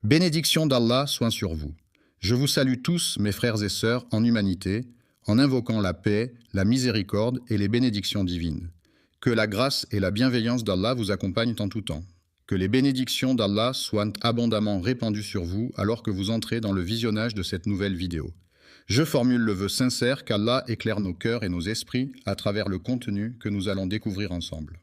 Bénédiction d'Allah soit sur vous. Je vous salue tous, mes frères et sœurs, en humanité, en invoquant la paix, la miséricorde et les bénédictions divines. Que la grâce et la bienveillance d'Allah vous accompagnent en tout temps. Que les bénédictions d'Allah soient abondamment répandues sur vous alors que vous entrez dans le visionnage de cette nouvelle vidéo. Je formule le vœu sincère qu'Allah éclaire nos cœurs et nos esprits à travers le contenu que nous allons découvrir ensemble.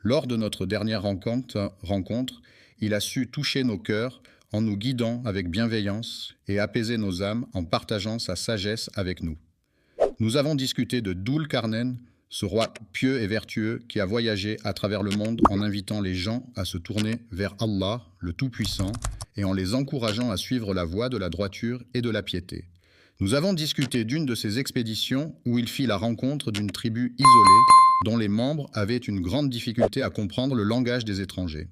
Lors de notre dernière rencontre, il a su toucher nos cœurs en nous guidant avec bienveillance et apaiser nos âmes en partageant sa sagesse avec nous. Nous avons discuté de Dhul Qarnayn, ce roi pieux et vertueux qui a voyagé à travers le monde en invitant les gens à se tourner vers Allah, le Tout-Puissant, et en les encourageant à suivre la voie de la droiture et de la piété. Nous avons discuté d'une de ces expéditions où il fit la rencontre d'une tribu isolée dont les membres avaient une grande difficulté à comprendre le langage des étrangers.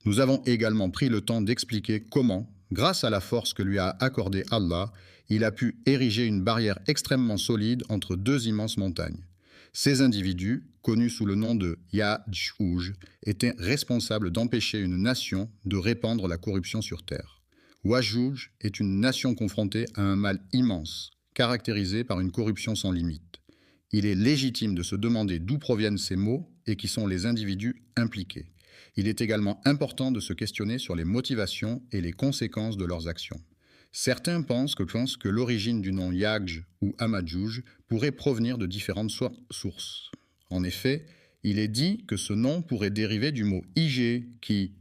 Nous avons également pris le temps d'expliquer comment, grâce à la force que lui a accordée Allah, il a pu ériger une barrière extrêmement solide entre deux immenses montagnes. Ces individus, connus sous le nom de Ya'juj, étaient responsables d'empêcher une nation de répandre la corruption sur terre. Ya'juj est une nation confrontée à un mal immense, caractérisé par une corruption sans limite. Il est légitime de se demander d'où proviennent ces maux et qui sont les individus impliqués. Il est également important de se questionner sur les motivations et les conséquences de leurs actions. Certains pensent que l'origine du nom Ya'juj ou Ama'juj pourrait provenir de différentes sources. En effet, il est dit que ce nom pourrait dériver du mot Ige qui...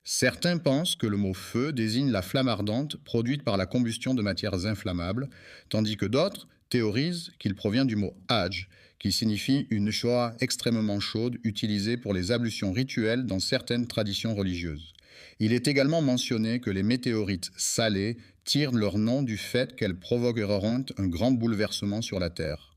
Certains pensent que le mot feu désigne la flamme ardente produite par la combustion de matières inflammables, tandis que d'autres théorisent qu'il provient du mot Hajj, qui signifie une shoah extrêmement chaude utilisée pour les ablutions rituelles dans certaines traditions religieuses. Il est également mentionné que les météorites salées tirent leur nom du fait qu'elles provoqueront un grand bouleversement sur la Terre.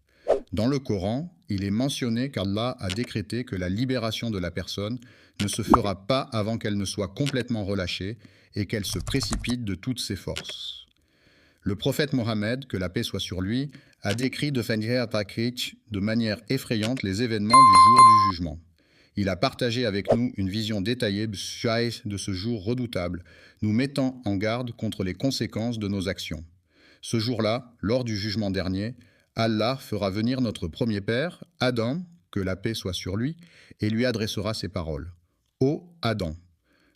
Dans le Coran, il est mentionné qu'Allah a décrété que la libération de la personne ne se fera pas avant qu'elle ne soit complètement relâchée et qu'elle se précipite de toutes ses forces. Le prophète Mohammed, que la paix soit sur lui, a décrit de manière effrayante les événements du jour du jugement. Il a partagé avec nous une vision détaillée de ce jour redoutable, nous mettant en garde contre les conséquences de nos actions. Ce jour-là, lors du jugement dernier, Allah fera venir notre premier père, Adam, que la paix soit sur lui, et lui adressera ces paroles. « Ô Adam !»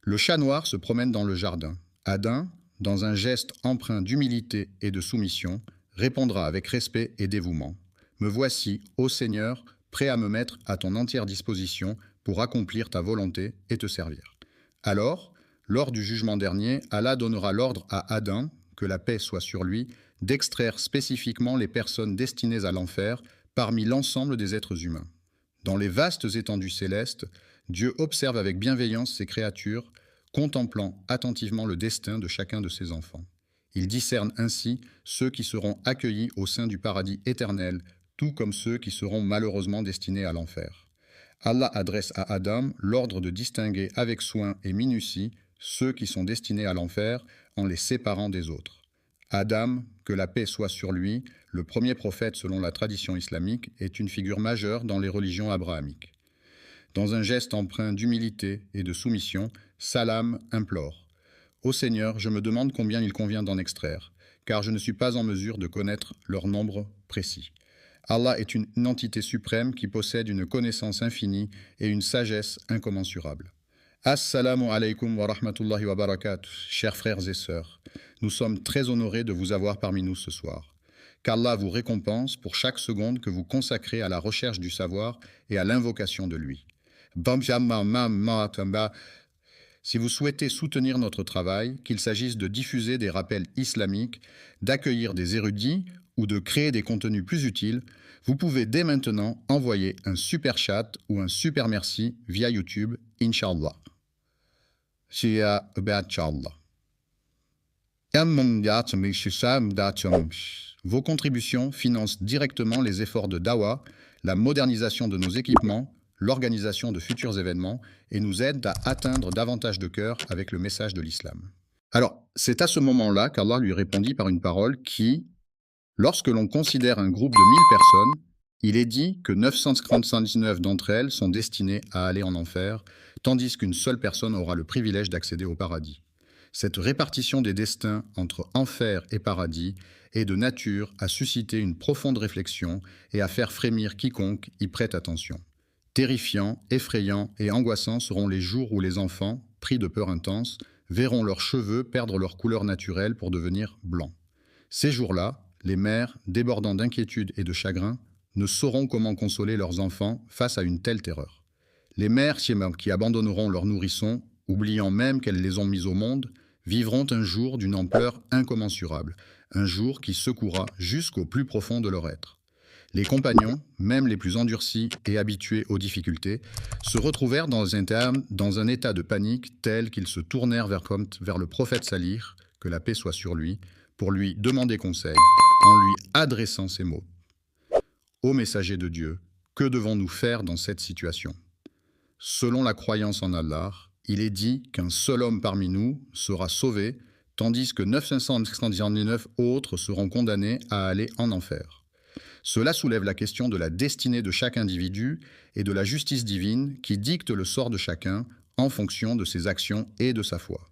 Le chat noir se promène dans le jardin. Adam, dans un geste empreint d'humilité et de soumission, répondra avec respect et dévouement. « Me voici, ô Seigneur, prêt à me mettre à ton entière disposition pour accomplir ta volonté et te servir. » Alors, lors du jugement dernier, Allah donnera l'ordre à Adam, que la paix soit sur lui, d'extraire spécifiquement les personnes destinées à l'enfer parmi l'ensemble des êtres humains. Dans les vastes étendues célestes, Dieu observe avec bienveillance ses créatures, contemplant attentivement le destin de chacun de ses enfants. Il discerne ainsi ceux qui seront accueillis au sein du paradis éternel, tout comme ceux qui seront malheureusement destinés à l'enfer. Allah adresse à Adam l'ordre de distinguer avec soin et minutie ceux qui sont destinés à l'enfer en les séparant des autres. Adam, que la paix soit sur lui, le premier prophète selon la tradition islamique, est une figure majeure dans les religions abrahamiques. Dans un geste empreint d'humilité et de soumission, Salam implore « Ô Seigneur, je me demande combien il convient d'en extraire, car je ne suis pas en mesure de connaître leur nombre précis. Allah est une entité suprême qui possède une connaissance infinie et une sagesse incommensurable. » Assalamu alaikum wa rahmatullahi wa barakatuh, chers frères et sœurs. Nous sommes très honorés de vous avoir parmi nous ce soir. Qu'Allah vous récompense pour chaque seconde que vous consacrez à la recherche du savoir et à l'invocation de lui. Si vous souhaitez soutenir notre travail, qu'il s'agisse de diffuser des rappels islamiques, d'accueillir des érudits ou de créer des contenus plus utiles, vous pouvez dès maintenant envoyer un super chat ou un super merci via YouTube, Inch'Allah. Vos contributions financent directement les efforts de Dawa, la modernisation de nos équipements, l'organisation de futurs événements et nous aident à atteindre davantage de cœurs avec le message de l'islam. Alors, c'est à ce moment-là qu'Allah lui répondit par une parole qui, lorsque l'on considère un groupe de 1000 personnes, il est dit que 999 d'entre elles sont destinées à aller en enfer, tandis qu'une seule personne aura le privilège d'accéder au paradis. Cette répartition des destins entre enfer et paradis est de nature à susciter une profonde réflexion et à faire frémir quiconque y prête attention. Terrifiants, effrayants et angoissants seront les jours où les enfants, pris de peur intense, verront leurs cheveux perdre leur couleur naturelle pour devenir blancs. Ces jours-là, les mères, débordant d'inquiétude et de chagrin, ne sauront comment consoler leurs enfants face à une telle terreur. Les mères qui abandonneront leurs nourrissons, oubliant même qu'elles les ont mis au monde, vivront un jour d'une ampleur incommensurable, un jour qui secouera jusqu'au plus profond de leur être. Les compagnons, même les plus endurcis et habitués aux difficultés, se retrouvèrent dans un état de panique tel qu'ils se tournèrent vers le prophète Salih, que la paix soit sur lui, pour lui demander conseil, en lui adressant ces mots. « Ô messager de Dieu, que devons-nous faire dans cette situation ? Selon la croyance en Allah, il est dit qu'un seul homme parmi nous sera sauvé, tandis que 999 autres seront condamnés à aller en enfer. Cela soulève la question de la destinée de chaque individu et de la justice divine qui dicte le sort de chacun en fonction de ses actions et de sa foi.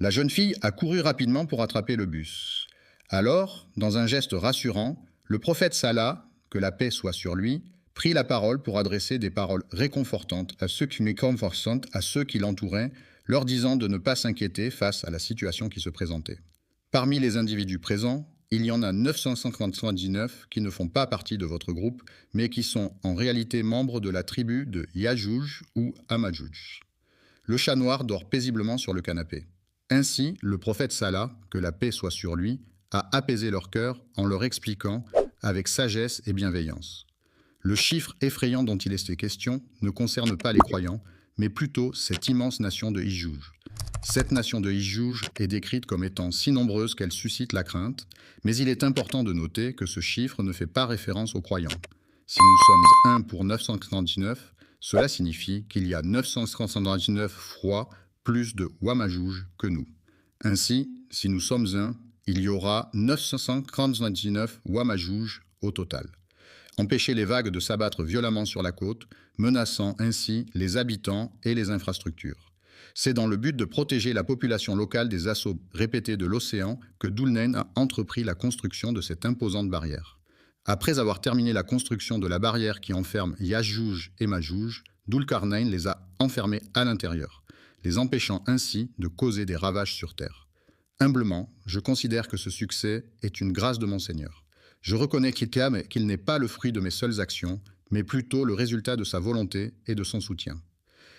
La jeune fille a couru rapidement pour attraper le bus. Alors, dans un geste rassurant, le prophète Salah, que la paix soit sur lui, prit la parole pour adresser des paroles réconfortantes à ceux qui l'entouraient, leur disant de ne pas s'inquiéter face à la situation qui se présentait. Parmi les individus présents, il y en a 999 qui ne font pas partie de votre groupe, mais qui sont en réalité membres de la tribu de Yajouj ou Amajouj. Le chat noir dort paisiblement sur le canapé. Ainsi, le prophète Salah, que la paix soit sur lui, a apaisé leur cœur en leur expliquant avec sagesse et bienveillance. Le chiffre effrayant dont il est question ne concerne pas les croyants, mais plutôt cette immense nation de Yajouj. Cette nation de Yajouj est décrite comme étant si nombreuse qu'elle suscite la crainte, mais il est important de noter que ce chiffre ne fait pas référence aux croyants. Si nous sommes 1 pour 999, cela signifie qu'il y a 999 fois plus de Wamajouj que nous. Ainsi, si nous sommes 1, il y aura 999 Wamajouj au total. Empêcher les vagues de s'abattre violemment sur la côte, menaçant ainsi les habitants et les infrastructures. C'est dans le but de protéger la population locale des assauts répétés de l'océan que Dhul-Nayn a entrepris la construction de cette imposante barrière. Après avoir terminé la construction de la barrière qui enferme Yajouj et Majouj, Dhul-Qarnayn les a enfermés à l'intérieur, les empêchant ainsi de causer des ravages sur terre. Humblement, je considère que ce succès est une grâce de mon Seigneur. Je reconnais qu'il n'est pas le fruit de mes seules actions, mais plutôt le résultat de sa volonté et de son soutien.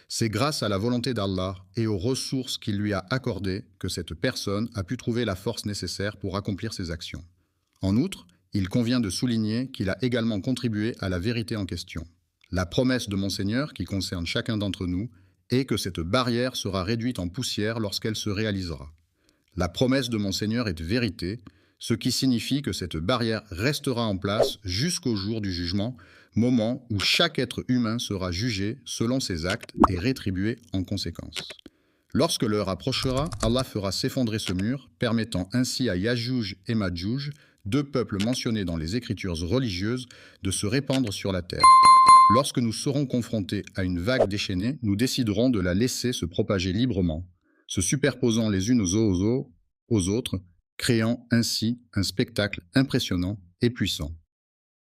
C'est grâce à la volonté d'Allah et aux ressources qu'il lui a accordées que cette personne a pu trouver la force nécessaire pour accomplir ses actions. En outre, il convient de souligner qu'il a également contribué à la vérité en question. La promesse de mon Seigneur, qui concerne chacun d'entre nous, est que cette barrière sera réduite en poussière lorsqu'elle se réalisera. La promesse de mon Seigneur est de vérité, ce qui signifie que cette barrière restera en place jusqu'au jour du jugement, moment où chaque être humain sera jugé selon ses actes et rétribué en conséquence. Lorsque l'heure approchera, Allah fera s'effondrer ce mur, permettant ainsi à Yajouj et Majouj, deux peuples mentionnés dans les écritures religieuses, de se répandre sur la terre. Lorsque nous serons confrontés à une vague déchaînée, nous déciderons de la laisser se propager librement, se superposant les unes aux autres, créant ainsi un spectacle impressionnant et puissant.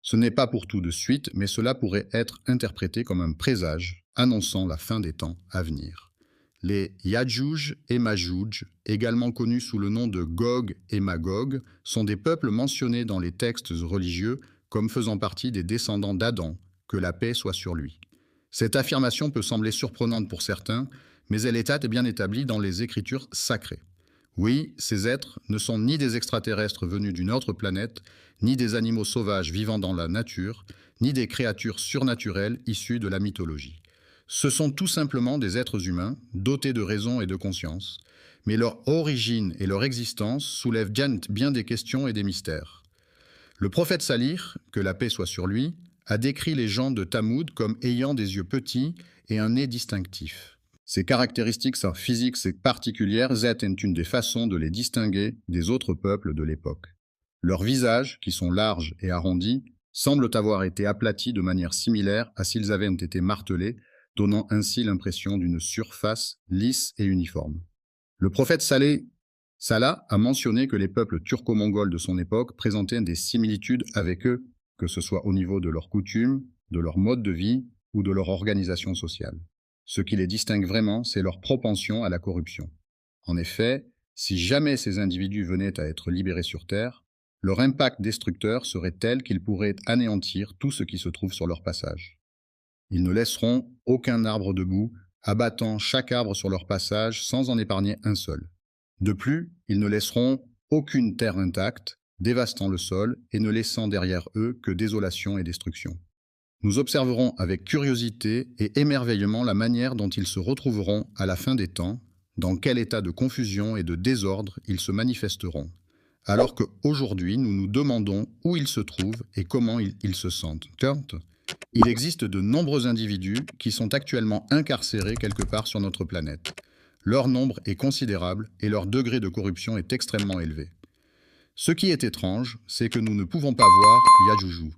Ce n'est pas pour tout de suite, mais cela pourrait être interprété comme un présage annonçant la fin des temps à venir. Les Yajouj et Majouj, également connus sous le nom de Gog et Magog, sont des peuples mentionnés dans les textes religieux comme faisant partie des descendants d'Adam, que la paix soit sur lui. Cette affirmation peut sembler surprenante pour certains, mais elle est bien établie dans les écritures sacrées. Oui, ces êtres ne sont ni des extraterrestres venus d'une autre planète, ni des animaux sauvages vivant dans la nature, ni des créatures surnaturelles issues de la mythologie. Ce sont tout simplement des êtres humains, dotés de raison et de conscience, mais leur origine et leur existence soulèvent bien des questions et des mystères. Le prophète Salih, que la paix soit sur lui, a décrit les gens de Thamoud comme ayant des yeux petits et un nez distinctif. Ces caractéristiques physiques particulières étaient une des façons de les distinguer des autres peuples de l'époque. Leurs visages, qui sont larges et arrondis, semblent avoir été aplatis de manière similaire à s'ils avaient été martelés, donnant ainsi l'impression d'une surface lisse et uniforme. Le prophète Salah a mentionné que les peuples turco-mongols de son époque présentaient des similitudes avec eux, que ce soit au niveau de leurs coutumes, de leur mode de vie ou de leur organisation sociale. Ce qui les distingue vraiment, c'est leur propension à la corruption. En effet, si jamais ces individus venaient à être libérés sur Terre, leur impact destructeur serait tel qu'ils pourraient anéantir tout ce qui se trouve sur leur passage. Ils ne laisseront aucun arbre debout, abattant chaque arbre sur leur passage sans en épargner un seul. De plus, ils ne laisseront aucune terre intacte, dévastant le sol et ne laissant derrière eux que désolation et destruction. Nous observerons avec curiosité et émerveillement la manière dont ils se retrouveront à la fin des temps, dans quel état de confusion et de désordre ils se manifesteront, alors qu'aujourd'hui nous nous demandons où ils se trouvent et comment ils se sentent. Il existe de nombreux individus qui sont actuellement incarcérés quelque part sur notre planète. Leur nombre est considérable et leur degré de corruption est extrêmement élevé. Ce qui est étrange, c'est que nous ne pouvons pas voir Yajuju.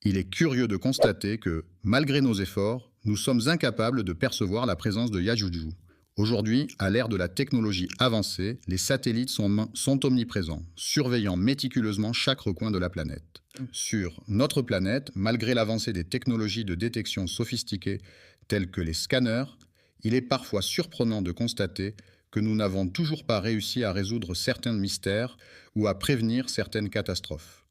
Il est curieux de constater que, malgré nos efforts, nous sommes incapables de percevoir la présence de Yajuju. Aujourd'hui, à l'ère de la technologie avancée, les satellites sont omniprésents, surveillant méticuleusement chaque recoin de la planète. Sur notre planète, malgré l'avancée des technologies de détection sophistiquées telles que les scanners, il est parfois surprenant de constater que nous n'avons toujours pas réussi à résoudre certains mystères ou à prévenir certaines catastrophes.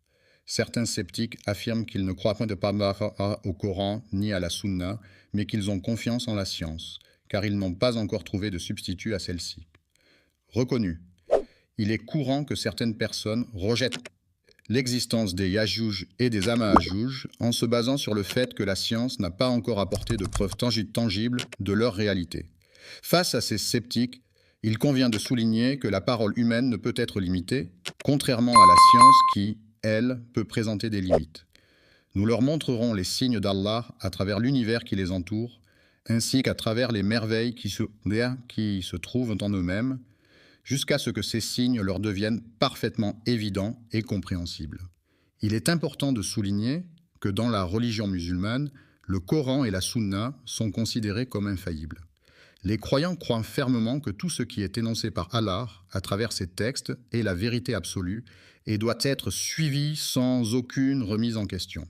Certains sceptiques affirment qu'ils ne croient pas au Coran ni à la Sunna, mais qu'ils ont confiance en la science, car ils n'ont pas encore trouvé de substitut à celle-ci. Reconnu, il est courant que certaines personnes rejettent l'existence des Yajuj et des Amahajuj en se basant sur le fait que la science n'a pas encore apporté de preuves tangibles de leur réalité. Face à ces sceptiques, il convient de souligner que la parole humaine ne peut être limitée, contrairement à la science qui, elle, peut présenter des limites. Nous leur montrerons les signes d'Allah à travers l'univers qui les entoure, ainsi qu'à travers les merveilles qui se trouvent en eux-mêmes, jusqu'à ce que ces signes leur deviennent parfaitement évidents et compréhensibles. Il est important de souligner que dans la religion musulmane, le Coran et la Sunna sont considérés comme infaillibles. Les croyants croient fermement que tout ce qui est énoncé par Allah, à travers ces textes, est la vérité absolue et doit être suivi sans aucune remise en question.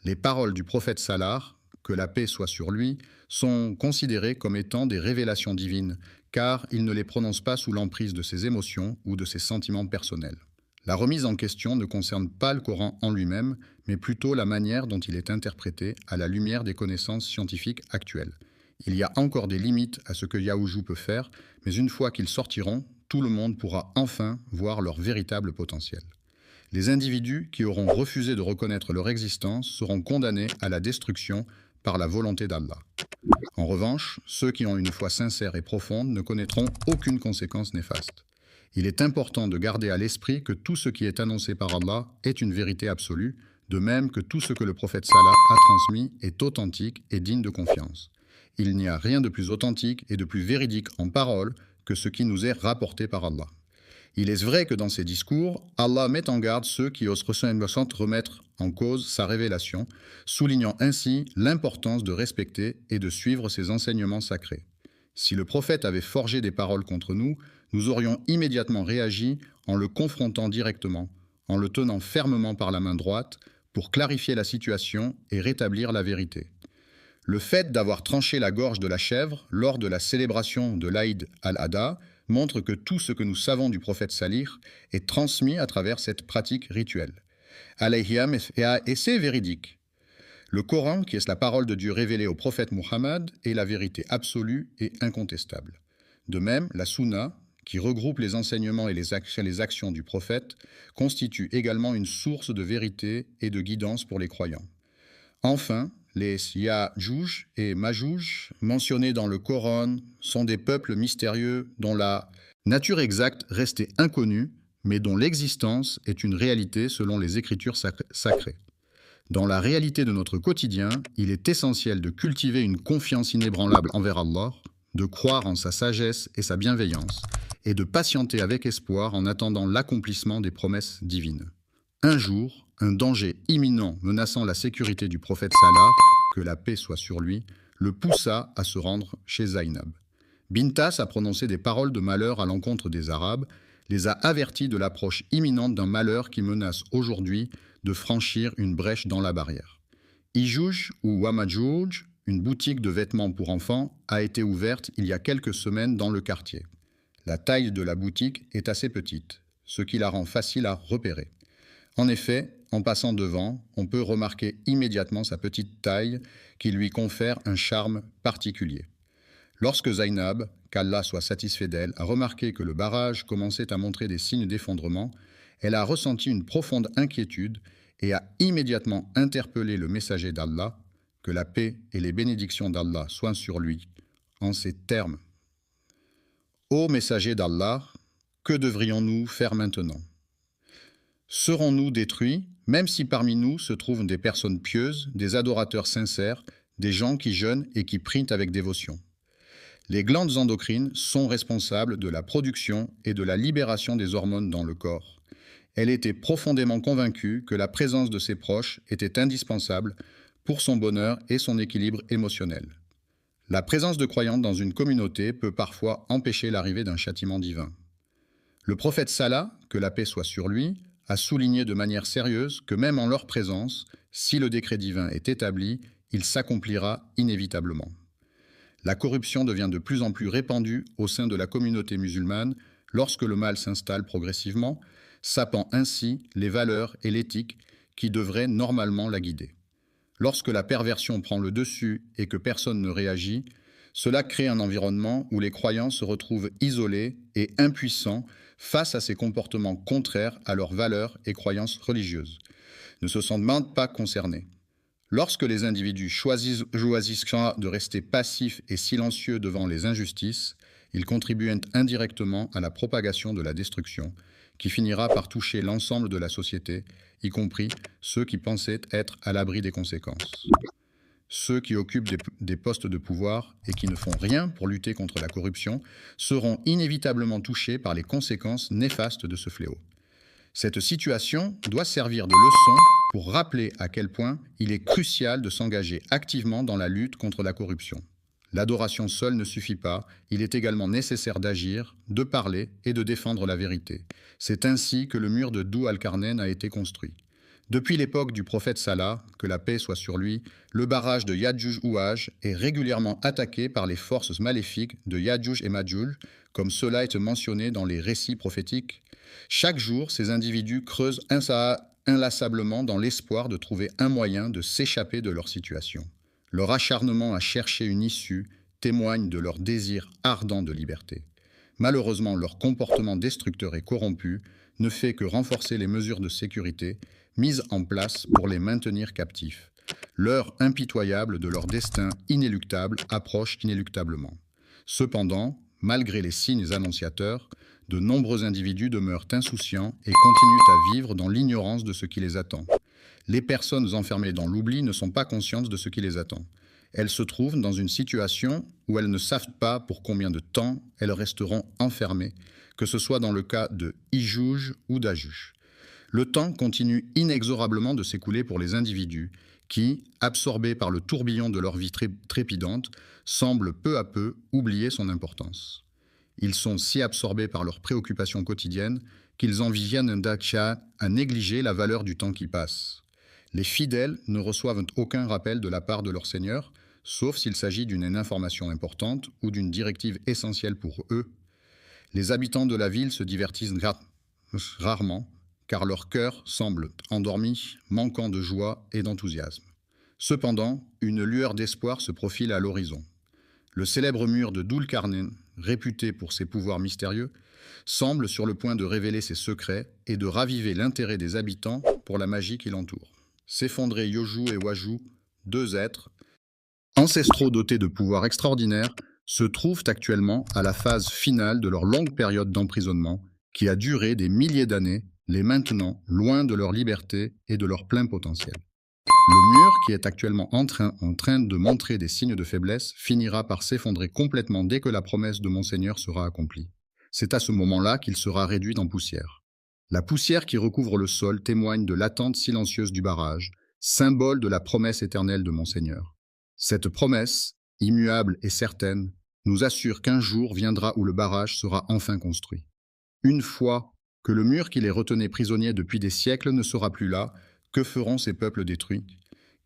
Les paroles du prophète Salah, que la paix soit sur lui, sont considérées comme étant des révélations divines, car il ne les prononce pas sous l'emprise de ses émotions ou de ses sentiments personnels. La remise en question ne concerne pas le Coran en lui-même, mais plutôt la manière dont il est interprété à la lumière des connaissances scientifiques actuelles. Il y a encore des limites à ce que Yajuj peut faire, mais une fois qu'ils sortiront, tout le monde pourra enfin voir leur véritable potentiel. Les individus qui auront refusé de reconnaître leur existence seront condamnés à la destruction par la volonté d'Allah. En revanche, ceux qui ont une foi sincère et profonde ne connaîtront aucune conséquence néfaste. Il est important de garder à l'esprit que tout ce qui est annoncé par Allah est une vérité absolue, de même que tout ce que le prophète Salah a transmis est authentique et digne de confiance. Il n'y a rien de plus authentique et de plus véridique en parole que ce qui nous est rapporté par Allah. Il est vrai que dans ses discours, Allah met en garde ceux qui osent remettre en cause sa révélation, soulignant ainsi l'importance de respecter et de suivre ses enseignements sacrés. Si le prophète avait forgé des paroles contre nous, nous aurions immédiatement réagi en le confrontant directement, en le tenant fermement par la main droite, pour clarifier la situation et rétablir la vérité. Le fait d'avoir tranché la gorge de la chèvre lors de la célébration de l'Aïd al-Adha montre que tout ce que nous savons du prophète Salih est transmis à travers cette pratique rituelle. Alayhiyam, et c'est véridique. Le Coran, qui est la parole de Dieu révélée au prophète Muhammad, est la vérité absolue et incontestable. De même, la Sunna, qui regroupe les enseignements et les actions du prophète, constitue également une source de vérité et de guidance pour les croyants. Enfin, les Yajuj et Majuj, mentionnés dans le Coran, sont des peuples mystérieux dont la nature exacte restait inconnue, mais dont l'existence est une réalité selon les Écritures sacrées. Dans la réalité de notre quotidien, il est essentiel de cultiver une confiance inébranlable envers Allah, de croire en sa sagesse et sa bienveillance, et de patienter avec espoir en attendant l'accomplissement des promesses divines. Un jour, un danger imminent menaçant la sécurité du prophète Salah, que la paix soit sur lui, le poussa à se rendre chez Zainab. Bintas a prononcé des paroles de malheur à l'encontre des Arabes, les a avertis de l'approche imminente d'un malheur qui menace aujourd'hui de franchir une brèche dans la barrière. Ijouj ou Wamajouj, une boutique de vêtements pour enfants, a été ouverte il y a quelques semaines dans le quartier. La taille de la boutique est assez petite, ce qui la rend facile à repérer. En effet, en passant devant, on peut remarquer immédiatement sa petite taille qui lui confère un charme particulier. Lorsque Zainab, qu'Allah soit satisfait d'elle, a remarqué que le barrage commençait à montrer des signes d'effondrement, elle a ressenti une profonde inquiétude et a immédiatement interpellé le messager d'Allah, que la paix et les bénédictions d'Allah soient sur lui, en ces termes. Ô messager d'Allah, que devrions-nous faire maintenant? Serons-nous détruits, même si parmi nous se trouvent des personnes pieuses, des adorateurs sincères, des gens qui jeûnent et qui prient avec dévotion? Les glandes endocrines sont responsables de la production et de la libération des hormones dans le corps. Elle était profondément convaincue que la présence de ses proches était indispensable pour son bonheur et son équilibre émotionnel. La présence de croyants dans une communauté peut parfois empêcher l'arrivée d'un châtiment divin. Le prophète Salah, que la paix soit sur lui, a souligné de manière sérieuse que même en leur présence, si le décret divin est établi, il s'accomplira inévitablement. La corruption devient de plus en plus répandue au sein de la communauté musulmane lorsque le mal s'installe progressivement, sapant ainsi les valeurs et l'éthique qui devraient normalement la guider. Lorsque la perversion prend le dessus et que personne ne réagit, cela crée un environnement où les croyants se retrouvent isolés et impuissants face à ces comportements contraires à leurs valeurs et croyances religieuses, ne se sentent pas concernés. Lorsque les individus choisissent de rester passifs et silencieux devant les injustices, ils contribuent indirectement à la propagation de la destruction, qui finira par toucher l'ensemble de la société, y compris ceux qui pensaient être à l'abri des conséquences. Ceux qui occupent des postes de pouvoir et qui ne font rien pour lutter contre la corruption seront inévitablement touchés par les conséquences néfastes de ce fléau. Cette situation doit servir de leçon pour rappeler à quel point il est crucial de s'engager activement dans la lutte contre la corruption. L'adoration seule ne suffit pas, il est également nécessaire d'agir, de parler et de défendre la vérité. C'est ainsi que le mur de Dhu al-Qarnayn a été construit. Depuis l'époque du prophète Salah, que la paix soit sur lui, le barrage de Yadjuj-Ouaj est régulièrement attaqué par les forces maléfiques de Yadjuj et Madjuj, comme cela est mentionné dans les récits prophétiques. Chaque jour, ces individus creusent inlassablement dans l'espoir de trouver un moyen de s'échapper de leur situation. Leur acharnement à chercher une issue témoigne de leur désir ardent de liberté. Malheureusement, leur comportement destructeur et corrompu ne fait que renforcer les mesures de sécurité mises en place pour les maintenir captifs. L'heure impitoyable de leur destin inéluctable approche inéluctablement. Cependant, malgré les signes annonciateurs, de nombreux individus demeurent insouciants et continuent à vivre dans l'ignorance de ce qui les attend. Les personnes enfermées dans l'oubli ne sont pas conscientes de ce qui les attend. Elles se trouvent dans une situation où elles ne savent pas pour combien de temps elles resteront enfermées, que ce soit dans le cas de Ijouj ou d'Ajuj. Le temps continue inexorablement de s'écouler pour les individus qui, absorbés par le tourbillon de leur vie trépidante, semblent peu à peu oublier son importance. Ils sont si absorbés par leurs préoccupations quotidiennes qu'ils en viennent à négliger la valeur du temps qui passe. Les fidèles ne reçoivent aucun rappel de la part de leur Seigneur, sauf s'il s'agit d'une information importante ou d'une directive essentielle pour eux. Les habitants de la ville se divertissent rarement, car leur cœur semble endormi, manquant de joie et d'enthousiasme. Cependant, une lueur d'espoir se profile à l'horizon. Le célèbre mur de Dhu al-Qarnayn, réputé pour ses pouvoirs mystérieux, semble sur le point de révéler ses secrets et de raviver l'intérêt des habitants pour la magie qui l'entoure. S'effondrer Yojou et Wajou, deux êtres ancestraux dotés de pouvoirs extraordinaires, se trouvent actuellement à la phase finale de leur longue période d'emprisonnement qui a duré des milliers d'années, les maintenant loin de leur liberté et de leur plein potentiel. Le mur, qui est actuellement en train de montrer des signes de faiblesse, finira par s'effondrer complètement dès que la promesse de Monseigneur sera accomplie. C'est à ce moment-là qu'il sera réduit en poussière. La poussière qui recouvre le sol témoigne de l'attente silencieuse du barrage, symbole de la promesse éternelle de Monseigneur. Cette promesse, immuable et certaine, nous assure qu'un jour viendra où le barrage sera enfin construit. Une fois que le mur qui les retenait prisonniers depuis des siècles ne sera plus là, que feront ces peuples détruits?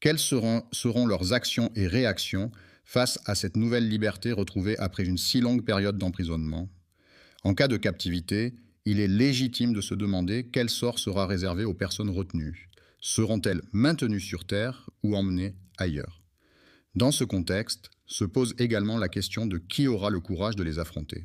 Quelles seront leurs actions et réactions face à cette nouvelle liberté retrouvée après une si longue période d'emprisonnement? En cas de captivité, il est légitime de se demander quel sort sera réservé aux personnes retenues. Seront-elles maintenues sur Terre ou emmenées ailleurs? Dans ce contexte, se pose également la question de qui aura le courage de les affronter.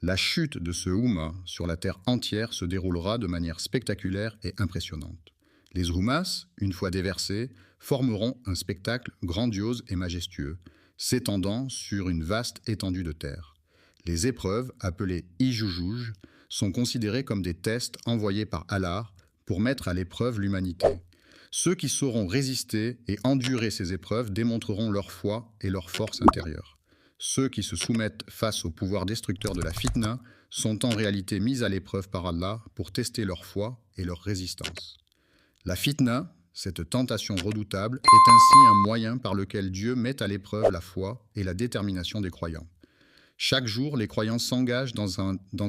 La chute de ce Houma sur la terre entière se déroulera de manière spectaculaire et impressionnante. Les Houmas, une fois déversés, formeront un spectacle grandiose et majestueux, s'étendant sur une vaste étendue de terre. Les épreuves, appelées Ijujouj, sont considérées comme des tests envoyés par Allah pour mettre à l'épreuve l'humanité. Ceux qui sauront résister et endurer ces épreuves démontreront leur foi et leur force intérieure. Ceux qui se soumettent face au pouvoir destructeur de la fitna sont en réalité mis à l'épreuve par Allah pour tester leur foi et leur résistance. La fitna, cette tentation redoutable, est ainsi un moyen par lequel Dieu met à l'épreuve la foi et la détermination des croyants. Chaque jour, les croyants s'engagent dans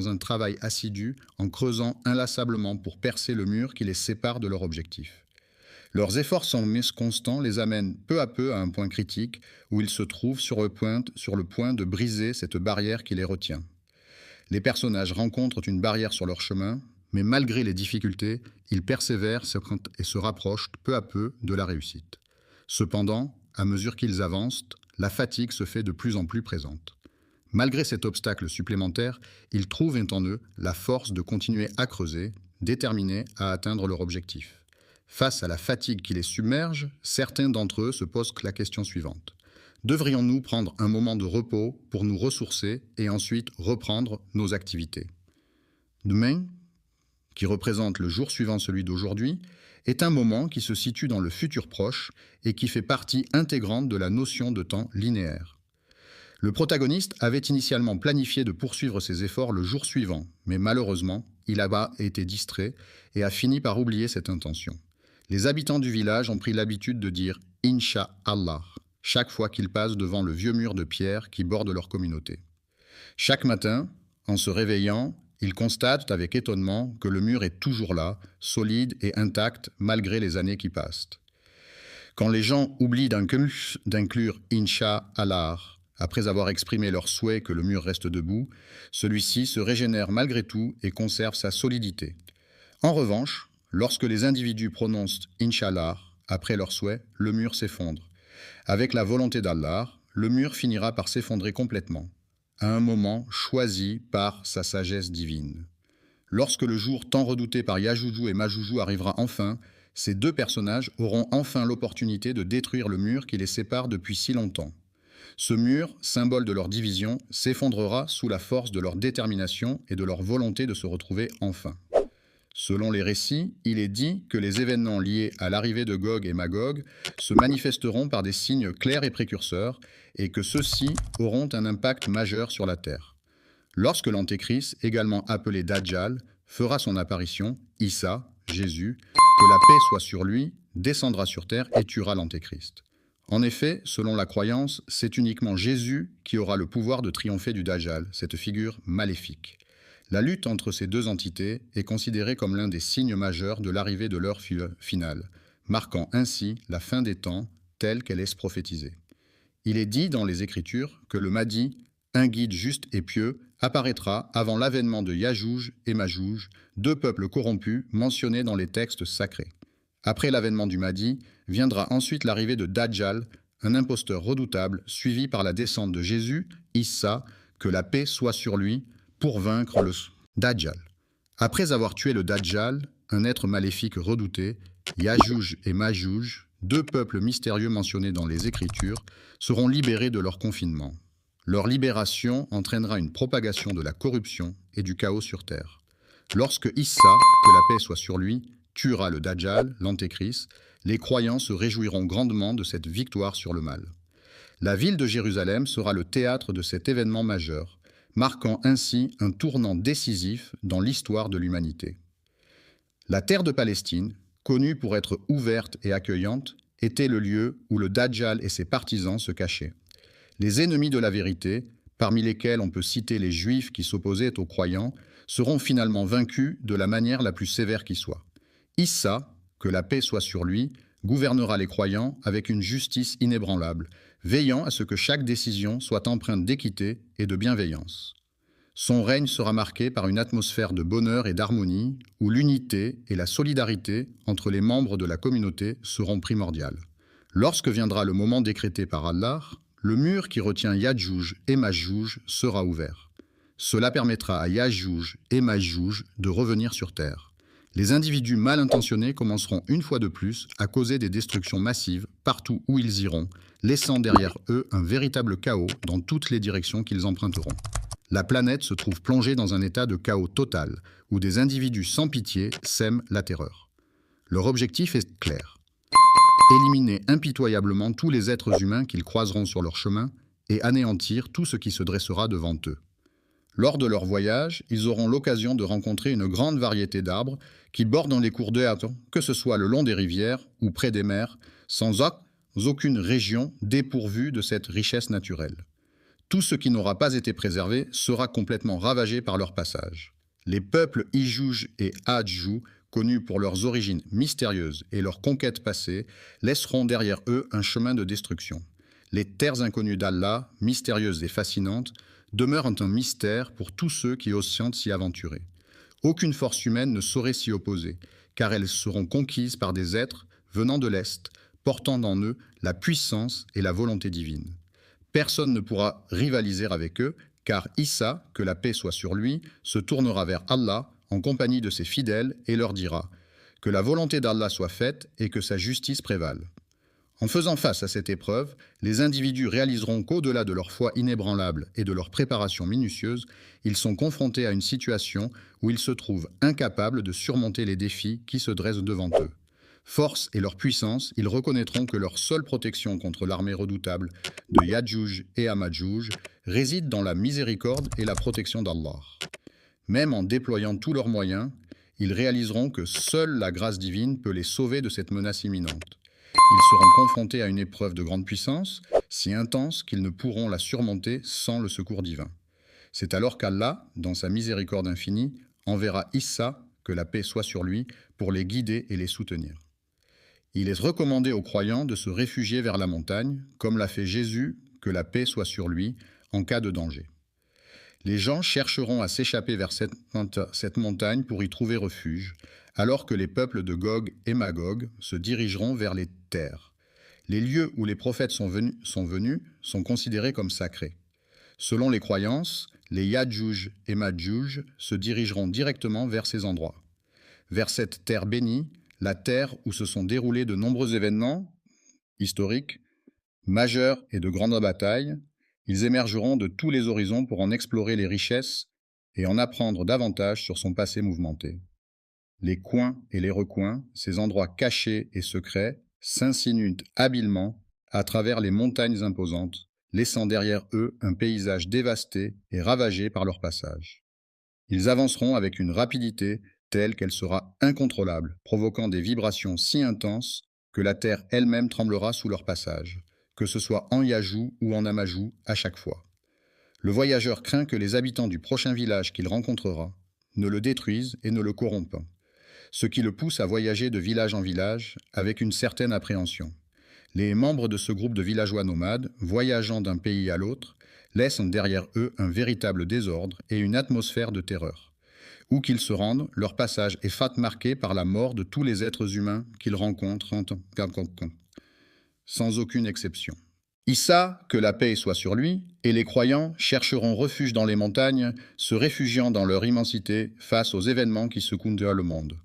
un travail assidu en creusant inlassablement pour percer le mur qui les sépare de leur objectif. Leurs efforts sans cesse constants les amènent peu à peu à un point critique où ils se trouvent sur le point de briser cette barrière qui les retient. Les personnages rencontrent une barrière sur leur chemin, mais malgré les difficultés, ils persévèrent et se rapprochent peu à peu de la réussite. Cependant, à mesure qu'ils avancent, la fatigue se fait de plus en plus présente. Malgré cet obstacle supplémentaire, ils trouvent en eux la force de continuer à creuser, déterminés à atteindre leur objectif. Face à la fatigue qui les submerge, certains d'entre eux se posent la question suivante. Devrions-nous prendre un moment de repos pour nous ressourcer et ensuite reprendre nos activités? Demain, qui représente le jour suivant celui d'aujourd'hui, est un moment qui se situe dans le futur proche et qui fait partie intégrante de la notion de temps linéaire. Le protagoniste avait initialement planifié de poursuivre ses efforts le jour suivant, mais malheureusement, il a été distrait et a fini par oublier cette intention. Les habitants du village ont pris l'habitude de dire « Inch'Allah » chaque fois qu'ils passent devant le vieux mur de pierre qui borde leur communauté. Chaque matin, en se réveillant, ils constatent avec étonnement que le mur est toujours là, solide et intact malgré les années qui passent. Quand les gens oublient d'inclure « Inch'Allah » après avoir exprimé leur souhait que le mur reste debout, celui-ci se régénère malgré tout et conserve sa solidité. En revanche, lorsque les individus prononcent « Inch'Allah » après leur souhait, le mur s'effondre. Avec la volonté d'Allah, le mur finira par s'effondrer complètement, à un moment choisi par sa sagesse divine. Lorsque le jour tant redouté par Yajuju et Majuju arrivera enfin, ces deux personnages auront enfin l'opportunité de détruire le mur qui les sépare depuis si longtemps. Ce mur, symbole de leur division, s'effondrera sous la force de leur détermination et de leur volonté de se retrouver enfin. Selon les récits, il est dit que les événements liés à l'arrivée de Gog et Magog se manifesteront par des signes clairs et précurseurs et que ceux-ci auront un impact majeur sur la Terre. Lorsque l'Antéchrist, également appelé Dajjal, fera son apparition, Issa, Jésus, que la paix soit sur lui, descendra sur Terre et tuera l'Antéchrist. En effet, selon la croyance, c'est uniquement Jésus qui aura le pouvoir de triompher du Dajjal, cette figure maléfique. La lutte entre ces deux entités est considérée comme l'un des signes majeurs de l'arrivée de l'heure finale, marquant ainsi la fin des temps telle qu'elle est prophétisée. Il est dit dans les Écritures que le Mahdi, un guide juste et pieux, apparaîtra avant l'avènement de Yajouj et Majouj, deux peuples corrompus mentionnés dans les textes sacrés. Après l'avènement du Mahdi, viendra ensuite l'arrivée de Dajjal, un imposteur redoutable, suivi par la descente de Jésus, Issa, que la paix soit sur lui, pour vaincre le Dajjal. Après avoir tué le Dajjal, un être maléfique redouté, Yajouj et Majouj, deux peuples mystérieux mentionnés dans les Écritures, seront libérés de leur confinement. Leur libération entraînera une propagation de la corruption et du chaos sur terre. Lorsque Issa, que la paix soit sur lui, tuera le Dajjal, l'Antéchrist, les croyants se réjouiront grandement de cette victoire sur le mal. La ville de Jérusalem sera le théâtre de cet événement majeur, marquant ainsi un tournant décisif dans l'histoire de l'humanité. La terre de Palestine, connue pour être ouverte et accueillante, était le lieu où le Dajjal et ses partisans se cachaient. Les ennemis de la vérité, parmi lesquels on peut citer les Juifs qui s'opposaient aux croyants, seront finalement vaincus de la manière la plus sévère qui soit. Issa, que la paix soit sur lui, gouvernera les croyants avec une justice inébranlable, veillant à ce que chaque décision soit empreinte d'équité et de bienveillance. Son règne sera marqué par une atmosphère de bonheur et d'harmonie, où l'unité et la solidarité entre les membres de la communauté seront primordiales. Lorsque viendra le moment décrété par Allah, le mur qui retient Yadjouj et Majouj sera ouvert. Cela permettra à Yadjouj et Majouj de revenir sur Terre. Les individus mal intentionnés commenceront une fois de plus à causer des destructions massives partout où ils iront, laissant derrière eux un véritable chaos dans toutes les directions qu'ils emprunteront. La planète se trouve plongée dans un état de chaos total, où des individus sans pitié sèment la terreur. Leur objectif est clair: éliminer impitoyablement tous les êtres humains qu'ils croiseront sur leur chemin et anéantir tout ce qui se dressera devant eux. Lors de leur voyage, ils auront l'occasion de rencontrer une grande variété d'arbres qui bordent les cours d'eau, que ce soit le long des rivières ou près des mers, sans aucune région dépourvue de cette richesse naturelle. Tout ce qui n'aura pas été préservé sera complètement ravagé par leur passage. Les peuples Ijouj et Adjou, connus pour leurs origines mystérieuses et leurs conquêtes passées, laisseront derrière eux un chemin de destruction. Les terres inconnues d'Allah, mystérieuses et fascinantes, demeurent un mystère pour tous ceux qui osent s'y aventurer. Aucune force humaine ne saurait s'y opposer, car elles seront conquises par des êtres venant de l'Est, portant en eux la puissance et la volonté divine. Personne ne pourra rivaliser avec eux, car Issa, que la paix soit sur lui, se tournera vers Allah en compagnie de ses fidèles et leur dira « Que la volonté d'Allah soit faite et que sa justice prévale ». En faisant face à cette épreuve, les individus réaliseront qu'au-delà de leur foi inébranlable et de leur préparation minutieuse, ils sont confrontés à une situation où ils se trouvent incapables de surmonter les défis qui se dressent devant eux. Force et leur puissance, ils reconnaîtront que leur seule protection contre l'armée redoutable de Yadjouj et Amadjouj réside dans la miséricorde et la protection d'Allah. Même en déployant tous leurs moyens, ils réaliseront que seule la grâce divine peut les sauver de cette menace imminente. Ils seront confrontés à une épreuve de grande puissance, si intense qu'ils ne pourront la surmonter sans le secours divin. C'est alors qu'Allah, dans sa miséricorde infinie, enverra Issa, que la paix soit sur lui, pour les guider et les soutenir. Il est recommandé aux croyants de se réfugier vers la montagne, comme l'a fait Jésus, que la paix soit sur lui, en cas de danger. Les gens chercheront à s'échapper vers cette montagne pour y trouver refuge, alors que les peuples de Gog et Magog se dirigeront vers les terres. Les lieux où les prophètes sont venus sont considérés comme sacrés. Selon les croyances, les Yadjouj et Madjouj se dirigeront directement vers ces endroits. Vers cette terre bénie, la terre où se sont déroulés de nombreux événements historiques, majeurs et de grandes batailles, ils émergeront de tous les horizons pour en explorer les richesses et en apprendre davantage sur son passé mouvementé. Les coins et les recoins, ces endroits cachés et secrets, s'insinuent habilement à travers les montagnes imposantes, laissant derrière eux un paysage dévasté et ravagé par leur passage. Ils avanceront avec une rapidité telle qu'elle sera incontrôlable, provoquant des vibrations si intenses que la terre elle-même tremblera sous leur passage, que ce soit en Yadjou ou en Amajou à chaque fois. Le voyageur craint que les habitants du prochain village qu'il rencontrera ne le détruisent et ne le corrompent, ce qui le pousse à voyager de village en village avec une certaine appréhension. Les membres de ce groupe de villageois nomades, voyageant d'un pays à l'autre, laissent derrière eux un véritable désordre et une atmosphère de terreur. Où qu'ils se rendent, leur passage est marqué par la mort de tous les êtres humains qu'ils rencontrent, sans aucune exception. Issa, que la paix soit sur lui, et les croyants chercheront refuge dans les montagnes, se réfugiant dans leur immensité face aux événements qui secouent le monde.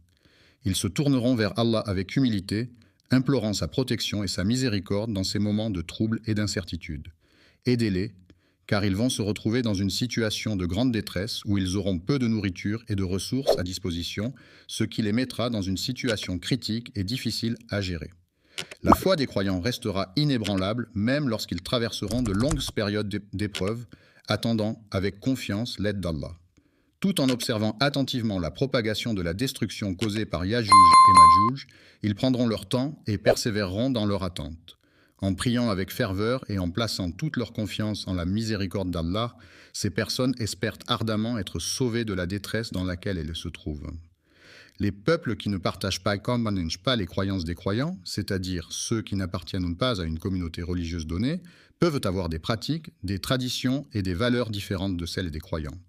Ils se tourneront vers Allah avec humilité, implorant sa protection et sa miséricorde dans ces moments de trouble et d'incertitude. Aidez-les, car ils vont se retrouver dans une situation de grande détresse où ils auront peu de nourriture et de ressources à disposition, ce qui les mettra dans une situation critique et difficile à gérer. La foi des croyants restera inébranlable même lorsqu'ils traverseront de longues périodes d'épreuves, attendant avec confiance l'aide d'Allah. Tout en observant attentivement la propagation de la destruction causée par Yadjouj et Madjouj, ils prendront leur temps et persévéreront dans leur attente. En priant avec ferveur et en plaçant toute leur confiance en la miséricorde d'Allah, ces personnes espèrent ardemment être sauvées de la détresse dans laquelle elles se trouvent. Les peuples qui ne partagent pas les croyances des croyants, c'est-à-dire ceux qui n'appartiennent pas à une communauté religieuse donnée, peuvent avoir des pratiques, des traditions et des valeurs différentes de celles des croyants.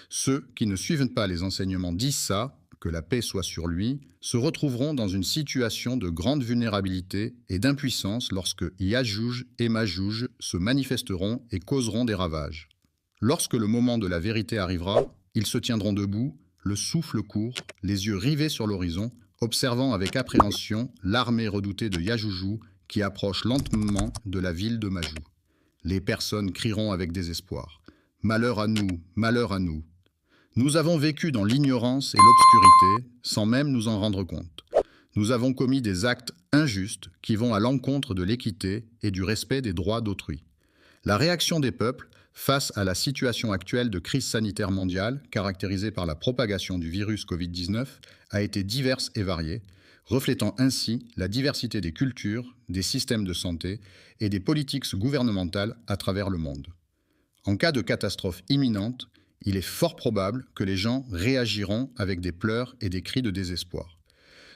Ceux qui ne suivent pas les enseignements d'Issa, que la paix soit sur lui, se retrouveront dans une situation de grande vulnérabilité et d'impuissance lorsque Yajouj et Majouj se manifesteront et causeront des ravages. Lorsque le moment de la vérité arrivera, ils se tiendront debout, le souffle court, les yeux rivés sur l'horizon, observant avec appréhension l'armée redoutée de Yajoujou qui approche lentement de la ville de Majou. Les personnes crieront avec désespoir. « Malheur à nous, malheur à nous !» Nous avons vécu dans l'ignorance et l'obscurité sans même nous en rendre compte. Nous avons commis des actes injustes qui vont à l'encontre de l'équité et du respect des droits d'autrui. La réaction des peuples face à la situation actuelle de crise sanitaire mondiale, caractérisée par la propagation du virus Covid-19, a été diverse et variée, reflétant ainsi la diversité des cultures, des systèmes de santé et des politiques gouvernementales à travers le monde. En cas de catastrophe imminente, il est fort probable que les gens réagiront avec des pleurs et des cris de désespoir.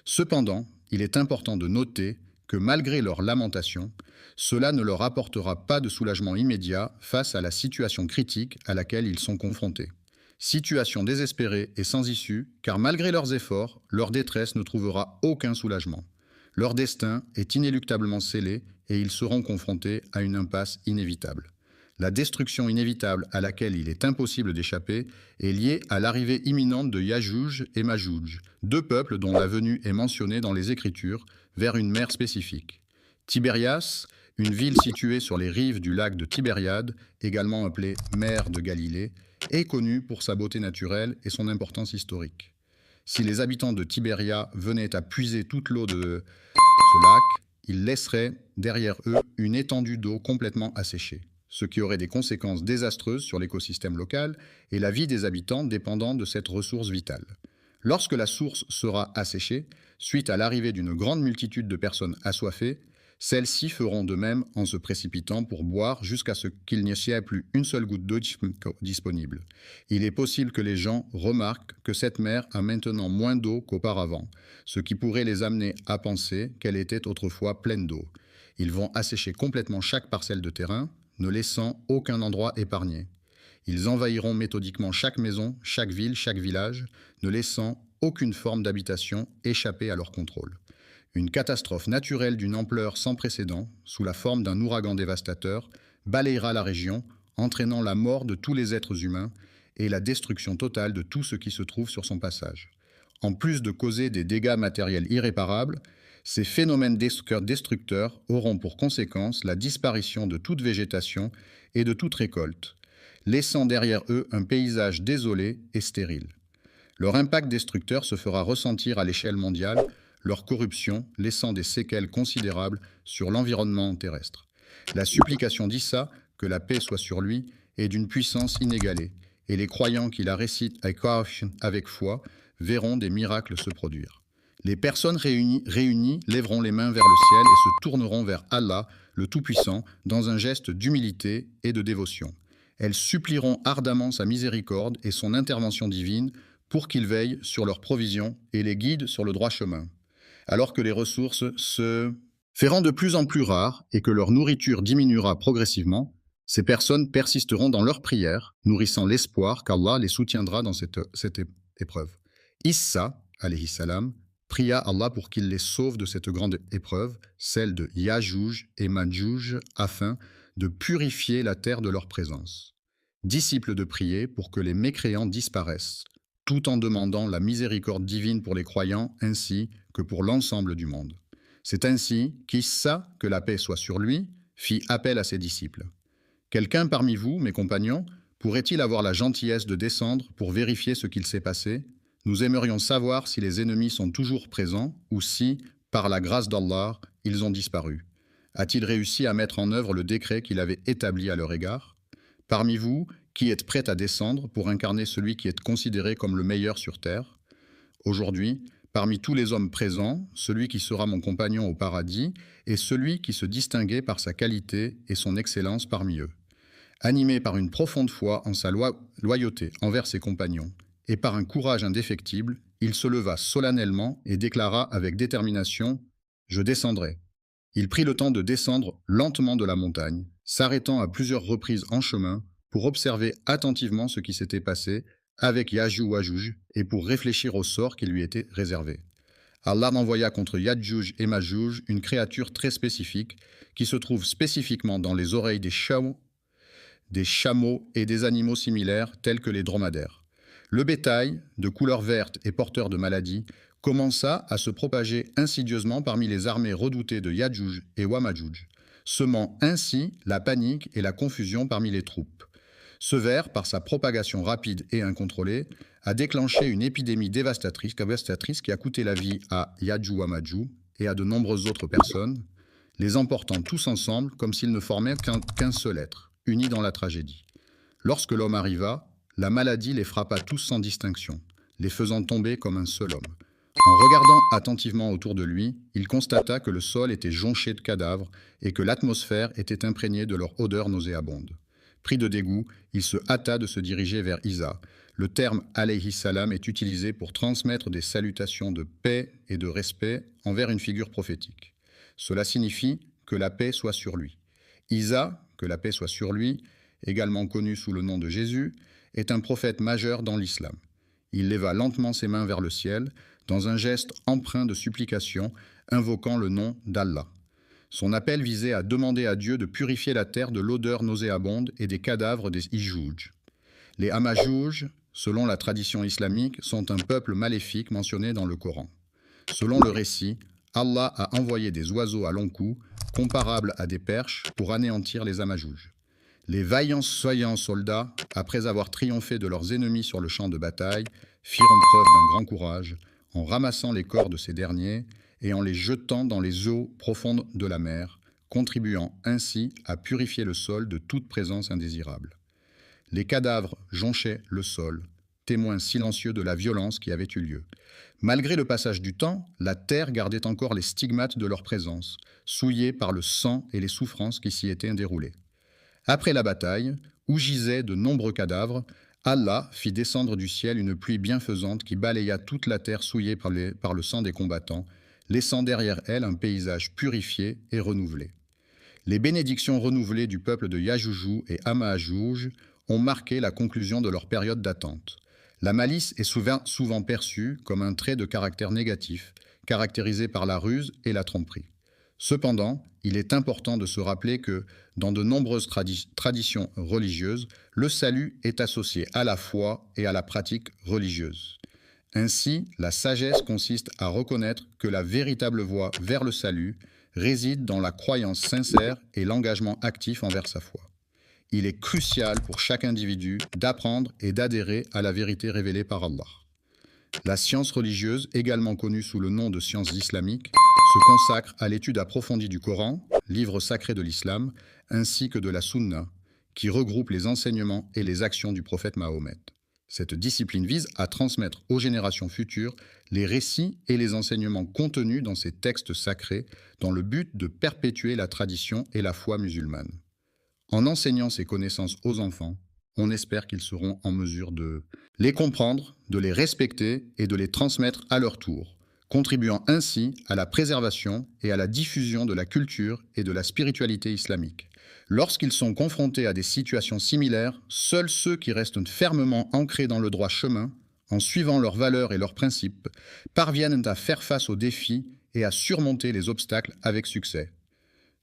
Cependant, il est important de noter que malgré leurs lamentations, cela ne leur apportera pas de soulagement immédiat face à la situation critique à laquelle ils sont confrontés. Situation désespérée et sans issue, car malgré leurs efforts, leur détresse ne trouvera aucun soulagement. Leur destin est inéluctablement scellé et ils seront confrontés à une impasse inévitable. La destruction inévitable à laquelle il est impossible d'échapper est liée à l'arrivée imminente de Yajouj et Majouj, deux peuples dont la venue est mentionnée dans les Écritures, vers une mer spécifique. Tibérias, une ville située sur les rives du lac de Tibériade, également appelée mer de Galilée, est connue pour sa beauté naturelle et son importance historique. Si les habitants de Tibéria venaient à puiser toute l'eau de ce lac, ils laisseraient derrière eux une étendue d'eau complètement asséchée, ce qui aurait des conséquences désastreuses sur l'écosystème local et la vie des habitants dépendant de cette ressource vitale. Lorsque la source sera asséchée, suite à l'arrivée d'une grande multitude de personnes assoiffées, celles-ci feront de même en se précipitant pour boire jusqu'à ce qu'il n'y ait plus une seule goutte d'eau disponible. Il est possible que les gens remarquent que cette mer a maintenant moins d'eau qu'auparavant, ce qui pourrait les amener à penser qu'elle était autrefois pleine d'eau. Ils vont assécher complètement chaque parcelle de terrain, ne laissant aucun endroit épargné. Ils envahiront méthodiquement chaque maison, chaque ville, chaque village, ne laissant aucune forme d'habitation échapper à leur contrôle. Une catastrophe naturelle d'une ampleur sans précédent, sous la forme d'un ouragan dévastateur, balayera la région, entraînant la mort de tous les êtres humains et la destruction totale de tout ce qui se trouve sur son passage. En plus de causer des dégâts matériels irréparables, ces phénomènes destructeurs auront pour conséquence la disparition de toute végétation et de toute récolte, laissant derrière eux un paysage désolé et stérile. Leur impact destructeur se fera ressentir à l'échelle mondiale, leur corruption laissant des séquelles considérables sur l'environnement terrestre. La supplication d'Issa, que la paix soit sur lui, est d'une puissance inégalée, et les croyants qui la récitent avec foi verront des miracles se produire. Les personnes réunies lèveront les mains vers le ciel et se tourneront vers Allah, le Tout-Puissant, dans un geste d'humilité et de dévotion. Elles supplieront ardemment sa miséricorde et son intervention divine pour qu'il veille sur leurs provisions et les guide sur le droit chemin. Alors que les ressources se feront de plus en plus rares et que leur nourriture diminuera progressivement, ces personnes persisteront dans leurs prières, nourrissant l'espoir qu'Allah les soutiendra dans cette épreuve. Issa, alayhi salam, pria Allah pour qu'il les sauve de cette grande épreuve, celle de Yajouj et Majouj, afin de purifier la terre de leur présence. Disciples de prier pour que les mécréants disparaissent, tout en demandant la miséricorde divine pour les croyants ainsi que pour l'ensemble du monde. C'est ainsi qu'Issa, que la paix soit sur lui, fit appel à ses disciples. Quelqu'un parmi vous, mes compagnons, pourrait-il avoir la gentillesse de descendre pour vérifier ce qu'il s'est passé ? Nous aimerions savoir si les ennemis sont toujours présents ou si, par la grâce d'Allah, ils ont disparu. A-t-il réussi à mettre en œuvre le décret qu'il avait établi à leur égard ? Parmi vous, qui êtes prêts à descendre pour incarner celui qui est considéré comme le meilleur sur terre ? Aujourd'hui, parmi tous les hommes présents, celui qui sera mon compagnon au paradis est celui qui se distinguait par sa qualité et son excellence parmi eux. Animé par une profonde foi en sa loyauté envers ses compagnons et par un courage indéfectible, il se leva solennellement et déclara avec détermination « Je descendrai ». Il prit le temps de descendre lentement de la montagne, s'arrêtant à plusieurs reprises en chemin pour observer attentivement ce qui s'était passé avec Ya'juj et pour réfléchir au sort qui lui était réservé. Allah envoya contre Ya'juj et Ma'juj une créature très spécifique qui se trouve spécifiquement dans les oreilles des chameaux et des animaux similaires tels que les dromadaires. Le bétail, de couleur verte et porteur de maladies, commença à se propager insidieusement parmi les armées redoutées de Ya'juj et Ma'juj, semant ainsi la panique et la confusion parmi les troupes. Ce ver, par sa propagation rapide et incontrôlée, a déclenché une épidémie dévastatrice qui a coûté la vie à Ya'juj et Ma'juj et à de nombreuses autres personnes, les emportant tous ensemble comme s'ils ne formaient qu'un seul être, unis dans la tragédie. Lorsque l'homme arriva, la maladie les frappa tous sans distinction, les faisant tomber comme un seul homme. En regardant attentivement autour de lui, il constata que le sol était jonché de cadavres et que l'atmosphère était imprégnée de leur odeur nauséabonde. Pris de dégoût, il se hâta de se diriger vers Isa. Le terme « alayhi salam » est utilisé pour transmettre des salutations de paix et de respect envers une figure prophétique. Cela signifie que la paix soit sur lui. Isa, que la paix soit sur lui, également connu sous le nom de Jésus, est un prophète majeur dans l'islam. Il leva lentement ses mains vers le ciel, dans un geste empreint de supplication, invoquant le nom d'Allah. Son appel visait à demander à Dieu de purifier la terre de l'odeur nauséabonde et des cadavres des Ya'juj. Les Ma'juj, selon la tradition islamique, sont un peuple maléfique mentionné dans le Coran. Selon le récit, Allah a envoyé des oiseaux à long cou, comparables à des perches, pour anéantir les Ma'juj. Les vaillants soldats, après avoir triomphé de leurs ennemis sur le champ de bataille, firent preuve d'un grand courage, en ramassant les corps de ces derniers et en les jetant dans les eaux profondes de la mer, contribuant ainsi à purifier le sol de toute présence indésirable. Les cadavres jonchaient le sol, témoins silencieux de la violence qui avait eu lieu. Malgré le passage du temps, la terre gardait encore les stigmates de leur présence, souillée par le sang et les souffrances qui s'y étaient déroulées. Après la bataille, où gisaient de nombreux cadavres, Allah fit descendre du ciel une pluie bienfaisante qui balaya toute la terre souillée par le sang des combattants, laissant derrière elle un paysage purifié et renouvelé. Les bénédictions renouvelées du peuple de Ya'juj et Ma'juj ont marqué la conclusion de leur période d'attente. La malice est souvent perçue comme un trait de caractère négatif, caractérisé par la ruse et la tromperie. Cependant, il est important de se rappeler que, dans de nombreuses traditions religieuses, le salut est associé à la foi et à la pratique religieuse. Ainsi, la sagesse consiste à reconnaître que la véritable voie vers le salut réside dans la croyance sincère et l'engagement actif envers sa foi. Il est crucial pour chaque individu d'apprendre et d'adhérer à la vérité révélée par Allah. La science religieuse, également connue sous le nom de science islamique, se consacre à l'étude approfondie du Coran, livre sacré de l'islam, ainsi que de la Sunna, qui regroupe les enseignements et les actions du prophète Mahomet. Cette discipline vise à transmettre aux générations futures les récits et les enseignements contenus dans ces textes sacrés dans le but de perpétuer la tradition et la foi musulmane. En enseignant ces connaissances aux enfants, on espère qu'ils seront en mesure de les comprendre, de les respecter et de les transmettre à leur tour, contribuant ainsi à la préservation et à la diffusion de la culture et de la spiritualité islamique. Lorsqu'ils sont confrontés à des situations similaires, seuls ceux qui restent fermement ancrés dans le droit chemin, en suivant leurs valeurs et leurs principes, parviennent à faire face aux défis et à surmonter les obstacles avec succès.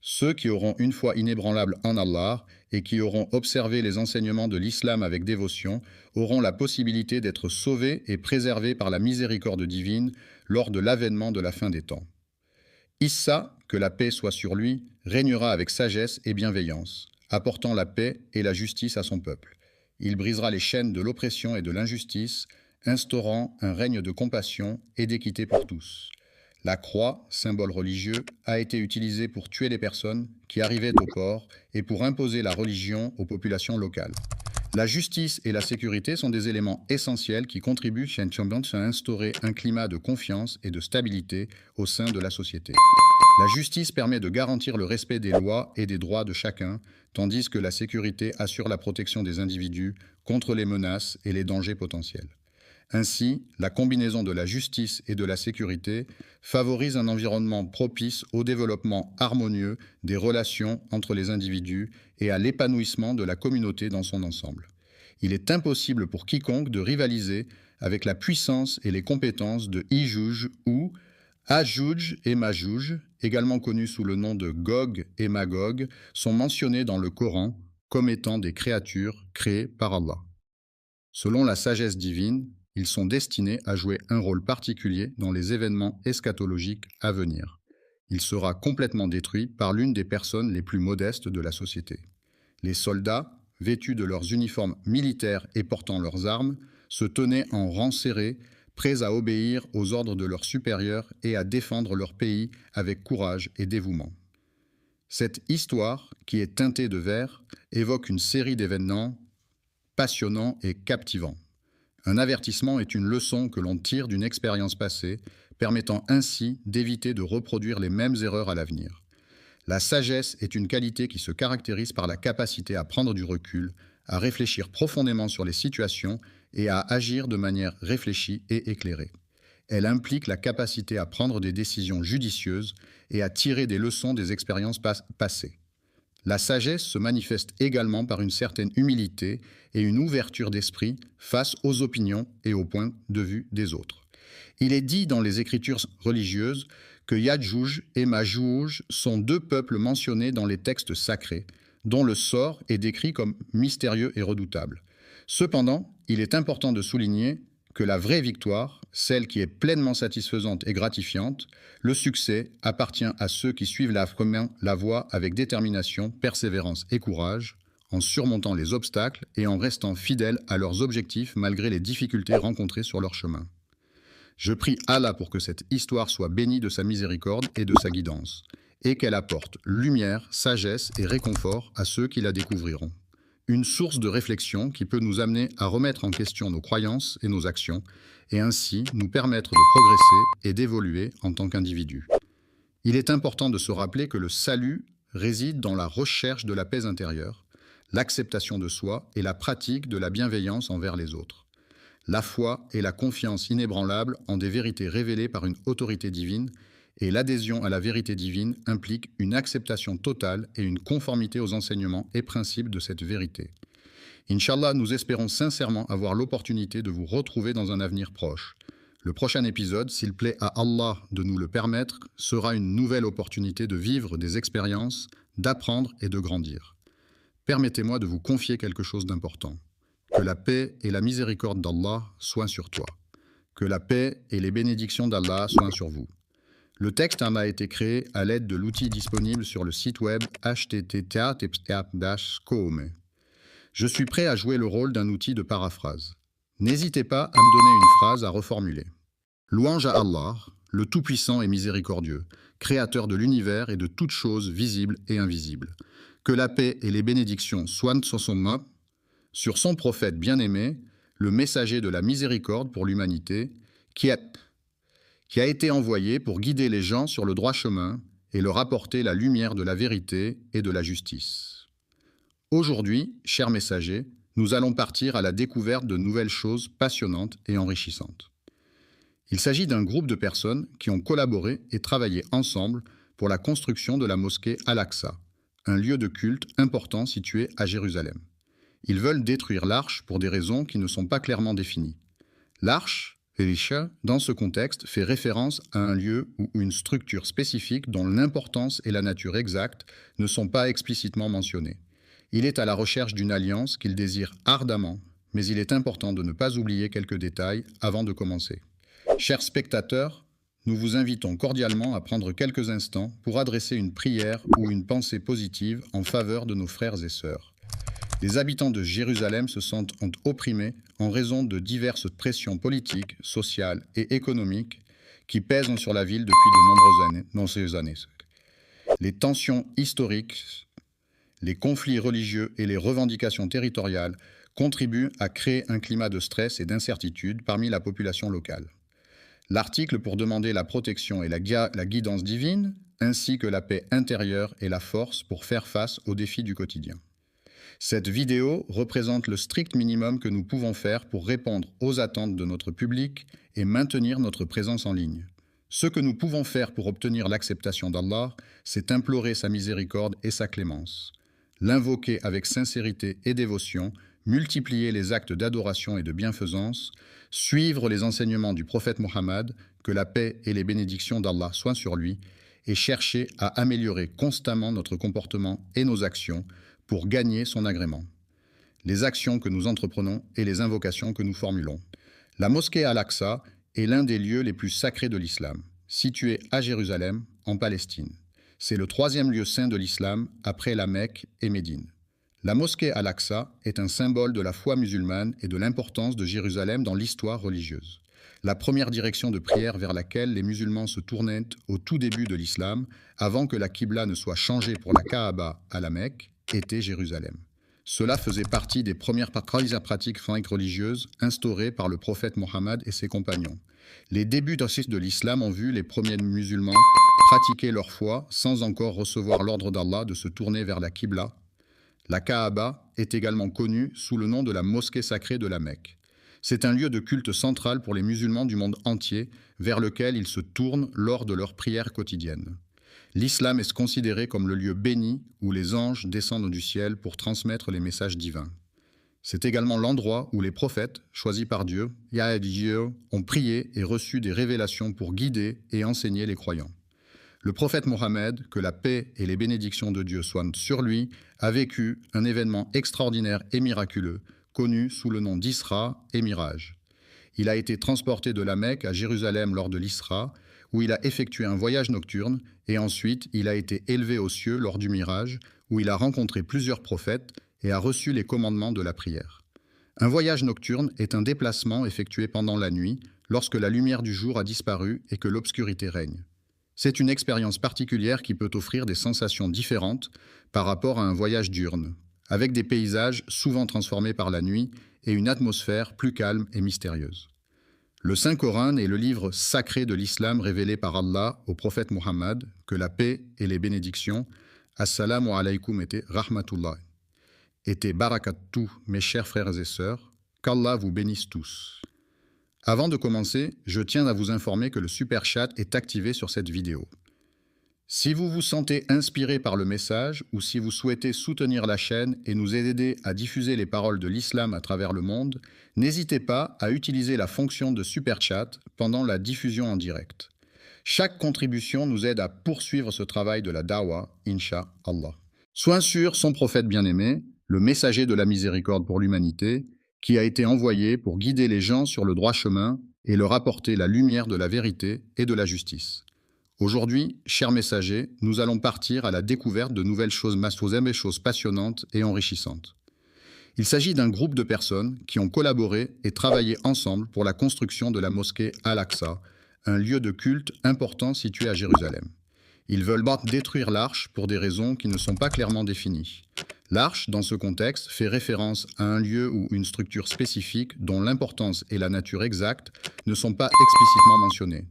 Ceux qui auront une foi inébranlable en Allah et qui auront observé les enseignements de l'islam avec dévotion auront la possibilité d'être sauvés et préservés par la miséricorde divine lors de l'avènement de la fin des temps. Issa, que la paix soit sur lui, régnera avec sagesse et bienveillance, apportant la paix et la justice à son peuple. Il brisera les chaînes de l'oppression et de l'injustice, instaurant un règne de compassion et d'équité pour tous. La croix, symbole religieux, a été utilisée pour tuer les personnes qui arrivaient au port et pour imposer la religion aux populations locales. La justice et la sécurité sont des éléments essentiels qui contribuent chez Nchambant à instaurer un climat de confiance et de stabilité au sein de la société. La justice permet de garantir le respect des lois et des droits de chacun, tandis que la sécurité assure la protection des individus contre les menaces et les dangers potentiels. Ainsi, la combinaison de la justice et de la sécurité favorise un environnement propice au développement harmonieux des relations entre les individus et à l'épanouissement de la communauté dans son ensemble. Il est impossible pour quiconque de rivaliser avec la puissance et les compétences de Ijouj ou Ajouj et Majouj, également connus sous le nom de Gog et Magog, sont mentionnés dans le Coran comme étant des créatures créées par Allah. Selon la sagesse divine, ils sont destinés à jouer un rôle particulier dans les événements eschatologiques à venir. Il sera complètement détruit par l'une des personnes les plus modestes de la société. Les soldats, vêtus de leurs uniformes militaires et portant leurs armes, se tenaient en rang serré, prêts à obéir aux ordres de leurs supérieurs et à défendre leur pays avec courage et dévouement. Cette histoire, qui est teintée de vert, évoque une série d'événements passionnants et captivants. Un avertissement est une leçon que l'on tire d'une expérience passée, permettant ainsi d'éviter de reproduire les mêmes erreurs à l'avenir. La sagesse est une qualité qui se caractérise par la capacité à prendre du recul, à réfléchir profondément sur les situations et à agir de manière réfléchie et éclairée. Elle implique la capacité à prendre des décisions judicieuses et à tirer des leçons des expériences passées. La sagesse se manifeste également par une certaine humilité et une ouverture d'esprit face aux opinions et aux points de vue des autres. Il est dit dans les écritures religieuses que Yadjouj et Majouj sont deux peuples mentionnés dans les textes sacrés, dont le sort est décrit comme mystérieux et redoutable. Cependant, il est important de souligner que la vraie victoire, celle qui est pleinement satisfaisante et gratifiante, le succès appartient à ceux qui suivent la voie avec détermination, persévérance et courage, en surmontant les obstacles et en restant fidèles à leurs objectifs malgré les difficultés rencontrées sur leur chemin. Je prie Allah pour que cette histoire soit bénie de sa miséricorde et de sa guidance, et qu'elle apporte lumière, sagesse et réconfort à ceux qui la découvriront. Une source de réflexion qui peut nous amener à remettre en question nos croyances et nos actions, et ainsi nous permettre de progresser et d'évoluer en tant qu'individus. Il est important de se rappeler que le salut réside dans la recherche de la paix intérieure, l'acceptation de soi et la pratique de la bienveillance envers les autres. La foi et la confiance inébranlable en des vérités révélées par une autorité divine, et l'adhésion à la vérité divine implique une acceptation totale et une conformité aux enseignements et principes de cette vérité. Inch'Allah, nous espérons sincèrement avoir l'opportunité de vous retrouver dans un avenir proche. Le prochain épisode, s'il plaît à Allah de nous le permettre, sera une nouvelle opportunité de vivre des expériences, d'apprendre et de grandir. Permettez-moi de vous confier quelque chose d'important. Que la paix et la miséricorde d'Allah soient sur toi. Que la paix et les bénédictions d'Allah soient sur vous. Le texte a été créé à l'aide de l'outil disponible sur le site web http://. Je suis prêt à jouer le rôle d'un outil de paraphrase. N'hésitez pas à me donner une phrase à reformuler. Louange à Allah, le Tout-Puissant et Miséricordieux, Créateur de l'univers et de toutes choses visibles et invisibles. Que la paix et les bénédictions soient sur son prophète bien-aimé, le messager de la miséricorde pour l'humanité, qui a été envoyé pour guider les gens sur le droit chemin et leur apporter la lumière de la vérité et de la justice. Aujourd'hui, chers messagers, nous allons partir à la découverte de nouvelles choses passionnantes et enrichissantes. Il s'agit d'un groupe de personnes qui ont collaboré et travaillé ensemble pour la construction de la mosquée Al-Aqsa, un lieu de culte important situé à Jérusalem. Ils veulent détruire l'arche pour des raisons qui ne sont pas clairement définies. L'arche, Elisha, dans ce contexte, fait référence à un lieu ou une structure spécifique dont l'importance et la nature exacte ne sont pas explicitement mentionnées. Il est à la recherche d'une alliance qu'il désire ardemment, mais il est important de ne pas oublier quelques détails avant de commencer. Chers spectateurs, nous vous invitons cordialement à prendre quelques instants pour adresser une prière ou une pensée positive en faveur de nos frères et sœurs. Les habitants de Jérusalem se sentent opprimés en raison de diverses pressions politiques, sociales et économiques qui pèsent sur la ville depuis de nombreuses années. Les tensions historiques, les conflits religieux et les revendications territoriales contribue à créer un climat de stress et d'incertitude parmi la population locale. L'article pour demander la protection et la guidance divine, ainsi que la paix intérieure et la force pour faire face aux défis du quotidien. Cette vidéo représente le strict minimum que nous pouvons faire pour répondre aux attentes de notre public et maintenir notre présence en ligne. Ce que nous pouvons faire pour obtenir l'acceptation d'Allah, c'est implorer sa miséricorde et sa clémence, l'invoquer avec sincérité et dévotion, multiplier les actes d'adoration et de bienfaisance, suivre les enseignements du prophète Mohammed, que la paix et les bénédictions d'Allah soient sur lui, et chercher à améliorer constamment notre comportement et nos actions pour gagner son agrément. Les actions que nous entreprenons et les invocations que nous formulons. La mosquée Al-Aqsa est l'un des lieux les plus sacrés de l'islam, situé à Jérusalem, en Palestine. C'est le 3e lieu saint de l'islam après la Mecque et Médine. La mosquée Al-Aqsa est un symbole de la foi musulmane et de l'importance de Jérusalem dans l'histoire religieuse. La première direction de prière vers laquelle les musulmans se tournaient au tout début de l'islam, avant que la Qibla ne soit changée pour la Kaaba à la Mecque, était Jérusalem. Cela faisait partie des premières pratiques religieuses instaurées par le prophète Mohammed et ses compagnons. Les débuts de l'islam ont vu les premiers musulmans pratiquer leur foi sans encore recevoir l'ordre d'Allah de se tourner vers la Qibla. La Kaaba est également connue sous le nom de la mosquée sacrée de la Mecque. C'est un lieu de culte central pour les musulmans du monde entier, vers lequel ils se tournent lors de leurs prières quotidiennes. L'islam est considéré comme le lieu béni où les anges descendent du ciel pour transmettre les messages divins. C'est également l'endroit où les prophètes, choisis par Dieu, ont prié et reçu des révélations pour guider et enseigner les croyants. Le prophète Mohammed, que la paix et les bénédictions de Dieu soient sur lui, a vécu un événement extraordinaire et miraculeux, connu sous le nom d'Isra et Miraj. Il a été transporté de la Mecque à Jérusalem lors de l'Isra, où il a effectué un voyage nocturne, et ensuite il a été élevé aux cieux lors du Miraj, où il a rencontré plusieurs prophètes et a reçu les commandements de la prière. Un voyage nocturne est un déplacement effectué pendant la nuit, lorsque la lumière du jour a disparu et que l'obscurité règne. C'est une expérience particulière qui peut offrir des sensations différentes par rapport à un voyage diurne, avec des paysages souvent transformés par la nuit et une atmosphère plus calme et mystérieuse. Le Saint-Coran est le livre sacré de l'islam révélé par Allah au prophète Mohammed, que la paix et les bénédictions, assalamu alaykum et rahmatullah, et barakatuh, mes chers frères et sœurs, qu'Allah vous bénisse tous. Avant de commencer, je tiens à vous informer que le Super Chat est activé sur cette vidéo. Si vous vous sentez inspiré par le message ou si vous souhaitez soutenir la chaîne et nous aider à diffuser les paroles de l'islam à travers le monde, n'hésitez pas à utiliser la fonction de Super Chat pendant la diffusion en direct. Chaque contribution nous aide à poursuivre ce travail de la Dawa, Inch'Allah. Soit sur son prophète bien-aimé, le messager de la miséricorde pour l'humanité, qui a été envoyé pour guider les gens sur le droit chemin et leur apporter la lumière de la vérité et de la justice. Aujourd'hui, chers messagers, nous allons partir à la découverte de nouvelles choses passionnantes et enrichissantes. Il s'agit d'un groupe de personnes qui ont collaboré et travaillé ensemble pour la construction de la mosquée Al-Aqsa, un lieu de culte important situé à Jérusalem. Ils veulent détruire l'arche pour des raisons qui ne sont pas clairement définies. L'arche, dans ce contexte, fait référence à un lieu ou une structure spécifique dont l'importance et la nature exacte ne sont pas explicitement mentionnées.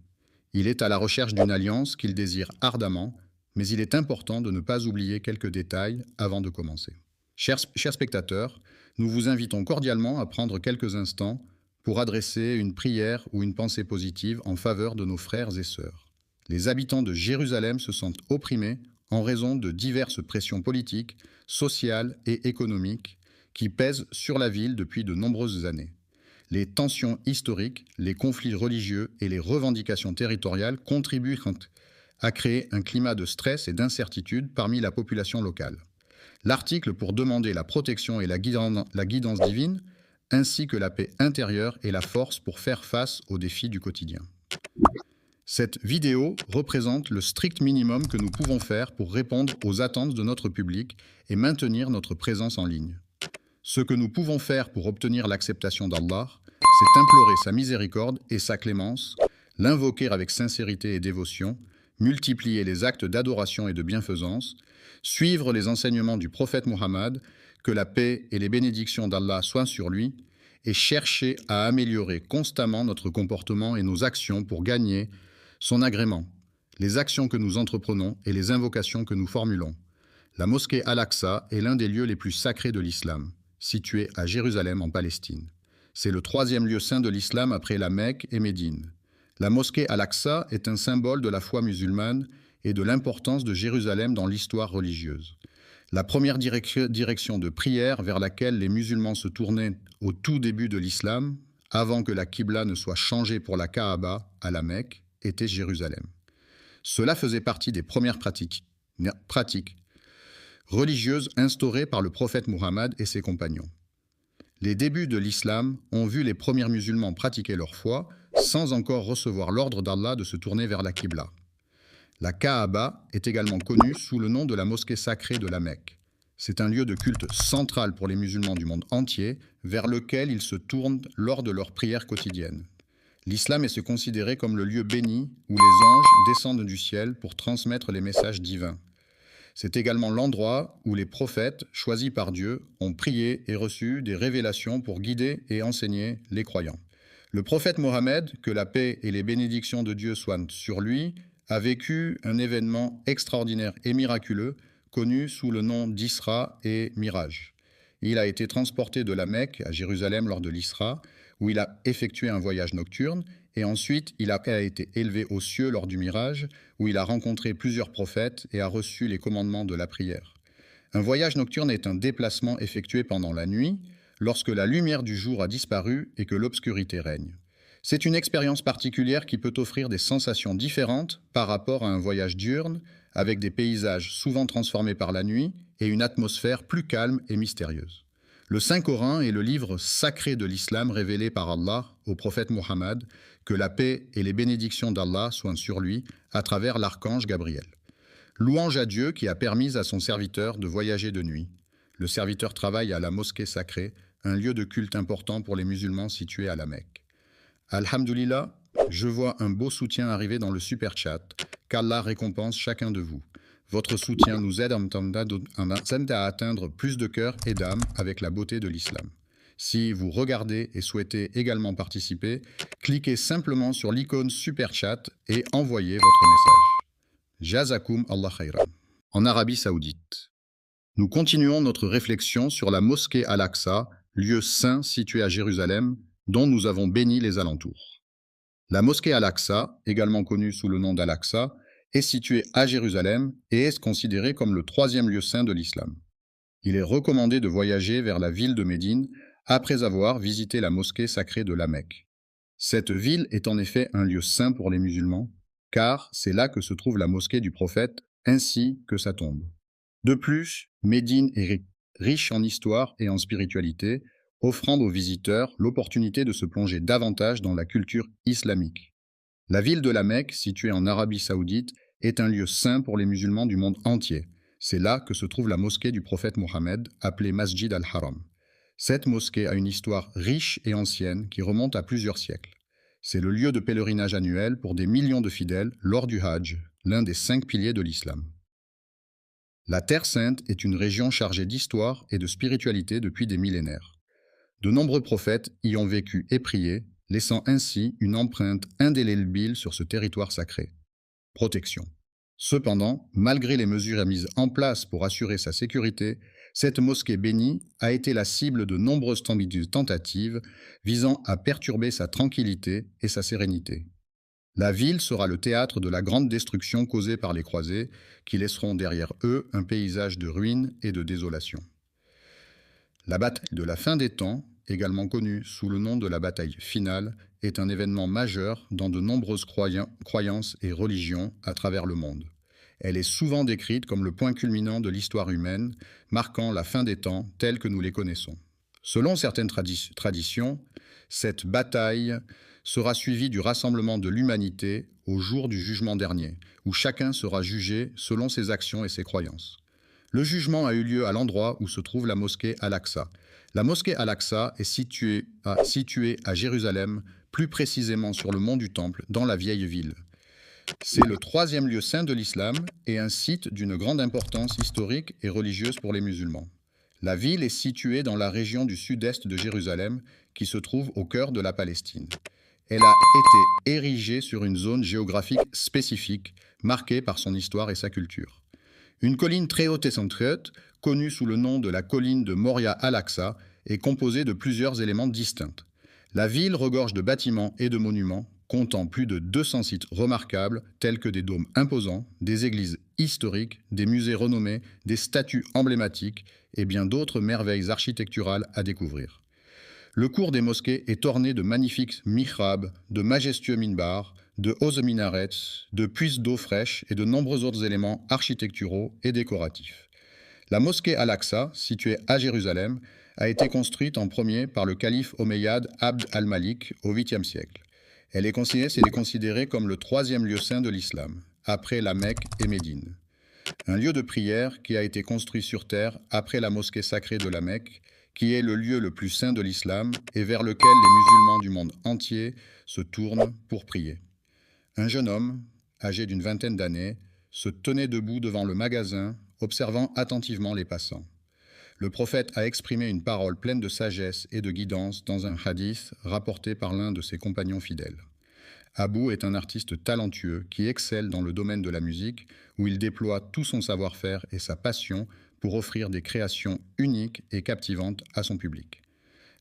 Il est à la recherche d'une alliance qu'il désire ardemment, mais il est important de ne pas oublier quelques détails avant de commencer. Chers spectateurs, nous vous invitons cordialement à prendre quelques instants pour adresser une prière ou une pensée positive en faveur de nos frères et sœurs. Les habitants de Jérusalem se sentent opprimés en raison de diverses pressions politiques, sociales et économiques qui pèsent sur la ville depuis de nombreuses années. Les tensions historiques, les conflits religieux et les revendications territoriales contribuent à créer un climat de stress et d'incertitude parmi la population locale. L'article pour demander la protection et la guidance divine, ainsi que la paix intérieure et la force pour faire face aux défis du quotidien. Cette vidéo représente le strict minimum que nous pouvons faire pour répondre aux attentes de notre public et maintenir notre présence en ligne. Ce que nous pouvons faire pour obtenir l'acceptation d'Allah, c'est implorer sa miséricorde et sa clémence, l'invoquer avec sincérité et dévotion, multiplier les actes d'adoration et de bienfaisance, suivre les enseignements du prophète Mohammed, que la paix et les bénédictions d'Allah soient sur lui, et chercher à améliorer constamment notre comportement et nos actions pour gagner son agrément, les actions que nous entreprenons et les invocations que nous formulons. La mosquée Al-Aqsa est l'un des lieux les plus sacrés de l'islam, situé à Jérusalem en Palestine. C'est le troisième lieu saint de l'islam après la Mecque et Médine. La mosquée Al-Aqsa est un symbole de la foi musulmane et de l'importance de Jérusalem dans l'histoire religieuse. La première direction de prière vers laquelle les musulmans se tournaient au tout début de l'islam, avant que la Qibla ne soit changée pour la Kaaba à la Mecque, était Jérusalem. Cela faisait partie des premières pratiques religieuses instaurées par le prophète Muhammad et ses compagnons. Les débuts de l'islam ont vu les premiers musulmans pratiquer leur foi sans encore recevoir l'ordre d'Allah de se tourner vers la Qibla. La Kaaba est également connue sous le nom de la mosquée sacrée de la Mecque. C'est un lieu de culte central pour les musulmans du monde entier, vers lequel ils se tournent lors de leurs prières quotidiennes. L'islam est se considéré comme le lieu béni où les anges descendent du ciel pour transmettre les messages divins. C'est également l'endroit où les prophètes, choisis par Dieu, ont prié et reçu des révélations pour guider et enseigner les croyants. Le prophète Mohammed, que la paix et les bénédictions de Dieu soient sur lui, a vécu un événement extraordinaire et miraculeux, connu sous le nom d'Isra et Miraj. Il a été transporté de la Mecque à Jérusalem lors de l'Isra, où il a effectué un voyage nocturne, et ensuite il a été élevé aux cieux lors du Miraj, où il a rencontré plusieurs prophètes et a reçu les commandements de la prière. Un voyage nocturne est un déplacement effectué pendant la nuit, lorsque la lumière du jour a disparu et que l'obscurité règne. C'est une expérience particulière qui peut offrir des sensations différentes par rapport à un voyage diurne, avec des paysages souvent transformés par la nuit et une atmosphère plus calme et mystérieuse. Le Saint-Coran est le livre sacré de l'islam révélé par Allah au prophète Muhammad, que la paix et les bénédictions d'Allah soient sur lui à travers l'archange Gabriel. Louange à Dieu qui a permis à son serviteur de voyager de nuit. Le serviteur travaille à la mosquée sacrée, un lieu de culte important pour les musulmans situé à la Mecque. Alhamdulillah, je vois un beau soutien arriver dans le super chat. Qu'Allah récompense chacun de vous. Votre soutien nous aide à atteindre plus de cœurs et d'âmes avec la beauté de l'islam. Si vous regardez et souhaitez également participer, cliquez simplement sur l'icône super chat et envoyez votre message. Jazakum Allah khayran. En Arabie Saoudite. Nous continuons notre réflexion sur la mosquée Al-Aqsa, lieu saint situé à Jérusalem, dont nous avons béni les alentours. La mosquée Al-Aqsa, également connue sous le nom d'Al-Aqsa, est située à Jérusalem et est considérée comme le troisième lieu saint de l'islam. Il est recommandé de voyager vers la ville de Médine après avoir visité la mosquée sacrée de la Mecque. Cette ville est en effet un lieu saint pour les musulmans, car c'est là que se trouve la mosquée du prophète ainsi que sa tombe. De plus, Médine est riche en histoire et en spiritualité, offrant aux visiteurs l'opportunité de se plonger davantage dans la culture islamique. La ville de la Mecque, située en Arabie Saoudite, est un lieu saint pour les musulmans du monde entier. C'est là que se trouve la mosquée du prophète Mohammed, appelée Masjid al-Haram. Cette mosquée a une histoire riche et ancienne qui remonte à plusieurs siècles. C'est le lieu de pèlerinage annuel pour des millions de fidèles lors du Hajj, l'un des 5 piliers de l'islam. La Terre Sainte est une région chargée d'histoire et de spiritualité depuis des millénaires. De nombreux prophètes y ont vécu et prié, laissant ainsi une empreinte indélébile sur ce territoire sacré. Protection. Cependant, malgré les mesures mises en place pour assurer sa sécurité, cette mosquée bénie a été la cible de nombreuses tentatives visant à perturber sa tranquillité et sa sérénité. La ville sera le théâtre de la grande destruction causée par les croisés, qui laisseront derrière eux un paysage de ruines et de désolation. La bataille de la fin des temps, également connue sous le nom de la bataille finale, est un événement majeur dans de nombreuses croyances et religions à travers le monde. Elle est souvent décrite comme le point culminant de l'histoire humaine, marquant la fin des temps tels que nous les connaissons. Selon certaines traditions, cette bataille sera suivie du rassemblement de l'humanité au jour du jugement dernier, où chacun sera jugé selon ses actions et ses croyances. Le jugement a eu lieu à l'endroit où se trouve la mosquée Al-Aqsa. La mosquée Al-Aqsa est située à Jérusalem, plus précisément sur le mont du Temple, dans la vieille ville. C'est le troisième lieu saint de l'islam et un site d'une grande importance historique et religieuse pour les musulmans. La ville est située dans la région du sud-est de Jérusalem, qui se trouve au cœur de la Palestine. Elle a été érigée sur une zone géographique spécifique, marquée par son histoire et sa culture. Une colline très haute et centrée, connue sous le nom de la colline de Moria al-Aqsa, est composée de plusieurs éléments distincts. La ville regorge de bâtiments et de monuments, comptant plus de 200 sites remarquables, tels que des dômes imposants, des églises historiques, des musées renommés, des statues emblématiques et bien d'autres merveilles architecturales à découvrir. Le cours des mosquées est orné de magnifiques mihrabs, de majestueux minbars, de hauts minarets, de puits d'eau fraîche et de nombreux autres éléments architecturaux et décoratifs. La mosquée Al-Aqsa, située à Jérusalem, a été construite en premier par le calife omeyyade Abd al-Malik au 8e siècle. Elle est considérée comme le troisième lieu saint de l'islam, après la Mecque et Médine. Un lieu de prière qui a été construit sur terre après la mosquée sacrée de la Mecque, qui est le lieu le plus saint de l'islam et vers lequel les musulmans du monde entier se tournent pour prier. Un jeune homme, âgé d'une vingtaine d'années, se tenait debout devant le magasin, observant attentivement les passants. Le prophète a exprimé une parole pleine de sagesse et de guidance dans un hadith rapporté par l'un de ses compagnons fidèles. Abou est un artiste talentueux qui excelle dans le domaine de la musique, où il déploie tout son savoir-faire et sa passion pour offrir des créations uniques et captivantes à son public.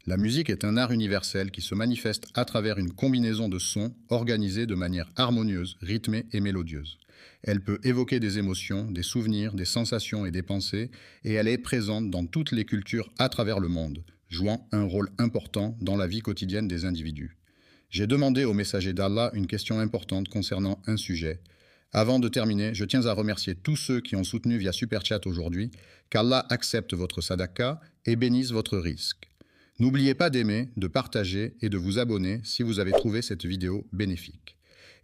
La musique est un art universel qui se manifeste à travers une combinaison de sons organisés de manière harmonieuse, rythmée et mélodieuse. Elle peut évoquer des émotions, des souvenirs, des sensations et des pensées, et elle est présente dans toutes les cultures à travers le monde, jouant un rôle important dans la vie quotidienne des individus. J'ai demandé au messager d'Allah une question importante concernant un sujet. Avant de terminer, je tiens à remercier tous ceux qui ont soutenu via Super Chat aujourd'hui, qu'Allah accepte votre sadaqa et bénisse votre risque. N'oubliez pas d'aimer, de partager et de vous abonner si vous avez trouvé cette vidéo bénéfique.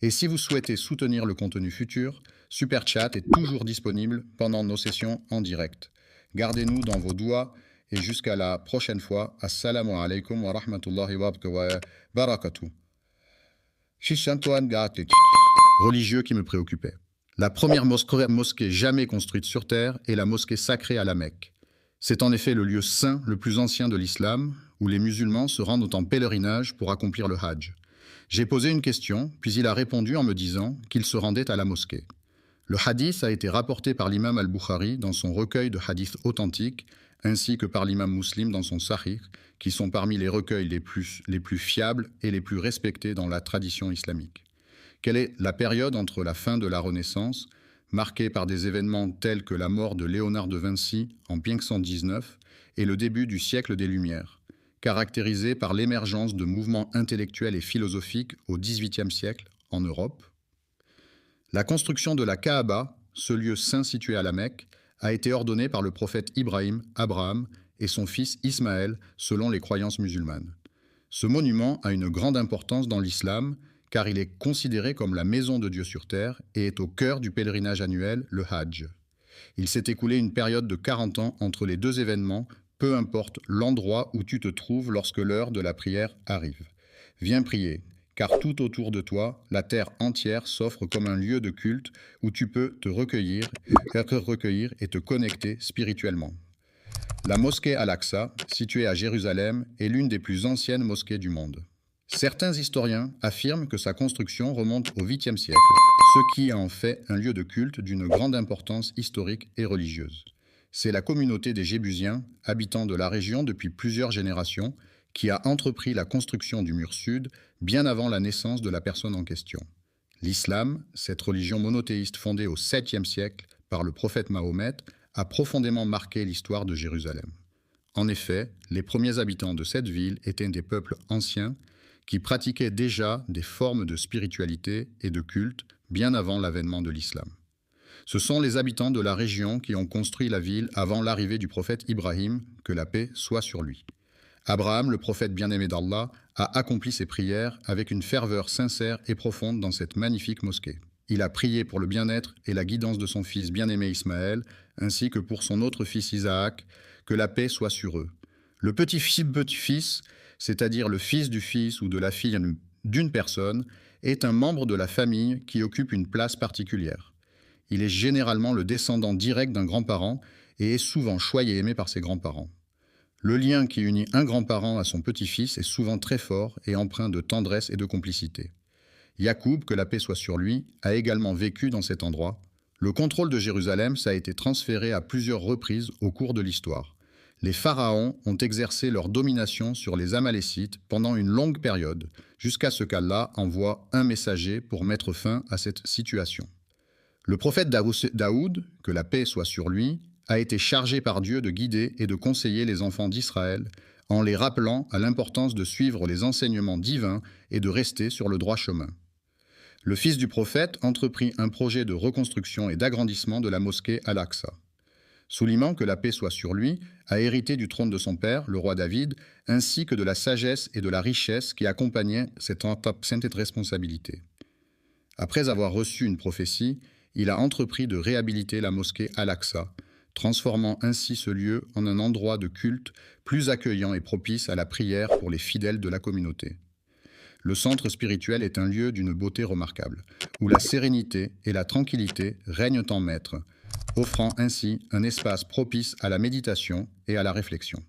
Et si vous souhaitez soutenir le contenu futur, Super Chat est toujours disponible pendant nos sessions en direct. Gardez-nous dans vos doigts et jusqu'à la prochaine fois. Assalamu alaikum wa rahmatullahi wa barakatuh. Religieux qui me préoccupait. La première mosquée jamais construite sur terre est la mosquée sacrée à la Mecque. C'est en effet le lieu saint le plus ancien de l'islam, où les musulmans se rendent en pèlerinage pour accomplir le Hajj. J'ai posé une question, puis il a répondu en me disant qu'il se rendait à la mosquée. Le hadith a été rapporté par l'imam al-Bukhari dans son recueil de hadiths authentiques, ainsi que par l'imam Muslim dans son Sahih, qui sont parmi les recueils les plus fiables et les plus respectés dans la tradition islamique. Quelle est la période entre la fin de la Renaissance, marquée par des événements tels que la mort de Léonard de Vinci en 1519, et le début du siècle des Lumières, caractérisée par l'émergence de mouvements intellectuels et philosophiques au XVIIIe siècle en Europe? La construction de la Kaaba, ce lieu saint situé à la Mecque, a été ordonnée par le prophète Ibrahim, Abraham et son fils Ismaël selon les croyances musulmanes. Ce monument a une grande importance dans l'islam car il est considéré comme la maison de Dieu sur terre et est au cœur du pèlerinage annuel, le Hajj. Il s'est écoulé une période de 40 ans entre les deux événements, peu importe l'endroit où tu te trouves lorsque l'heure de la prière arrive. Viens prier, car tout autour de toi, la terre entière s'offre comme un lieu de culte où tu peux te recueillir et te connecter spirituellement. La mosquée Al-Aqsa, située à Jérusalem, est l'une des plus anciennes mosquées du monde. Certains historiens affirment que sa construction remonte au 8e siècle, ce qui en fait un lieu de culte d'une grande importance historique et religieuse. C'est la communauté des Jébusiens, habitants de la région depuis plusieurs générations, qui a entrepris la construction du mur sud bien avant la naissance de la personne en question. L'islam, cette religion monothéiste fondée au 7e siècle par le prophète Mahomet, a profondément marqué l'histoire de Jérusalem. En effet, les premiers habitants de cette ville étaient des peuples anciens qui pratiquaient déjà des formes de spiritualité et de culte bien avant l'avènement de l'islam. Ce sont les habitants de la région qui ont construit la ville avant l'arrivée du prophète Ibrahim, que la paix soit sur lui. Abraham, le prophète bien-aimé d'Allah, a accompli ses prières avec une ferveur sincère et profonde dans cette magnifique mosquée. Il a prié pour le bien-être et la guidance de son fils bien-aimé Ismaël, ainsi que pour son autre fils Isaac, que la paix soit sur eux. Le petit-fils, c'est-à-dire le fils du fils ou de la fille d'une personne, est un membre de la famille qui occupe une place particulière. Il est généralement le descendant direct d'un grand-parent et est souvent choyé et aimé par ses grands-parents. Le lien qui unit un grand-parent à son petit-fils est souvent très fort et empreint de tendresse et de complicité. Yacoub, que la paix soit sur lui, a également vécu dans cet endroit. Le contrôle de Jérusalem, ça a été transféré à plusieurs reprises au cours de l'histoire. Les pharaons ont exercé leur domination sur les Amalécites pendant une longue période, jusqu'à ce qu'Allah envoie un messager pour mettre fin à cette situation. Le prophète Daoud, que la paix soit sur lui, a été chargé par Dieu de guider et de conseiller les enfants d'Israël en les rappelant à l'importance de suivre les enseignements divins et de rester sur le droit chemin. Le fils du prophète entreprit un projet de reconstruction et d'agrandissement de la mosquée Al-Aqsa. Sulayman, que la paix soit sur lui, a hérité du trône de son père, le roi David, ainsi que de la sagesse et de la richesse qui accompagnaient cette responsabilité. Après avoir reçu une prophétie, il a entrepris de réhabiliter la mosquée Al-Aqsa, transformant ainsi ce lieu en un endroit de culte plus accueillant et propice à la prière pour les fidèles de la communauté. Le centre spirituel est un lieu d'une beauté remarquable, où la sérénité et la tranquillité règnent en maître, offrant ainsi un espace propice à la méditation et à la réflexion.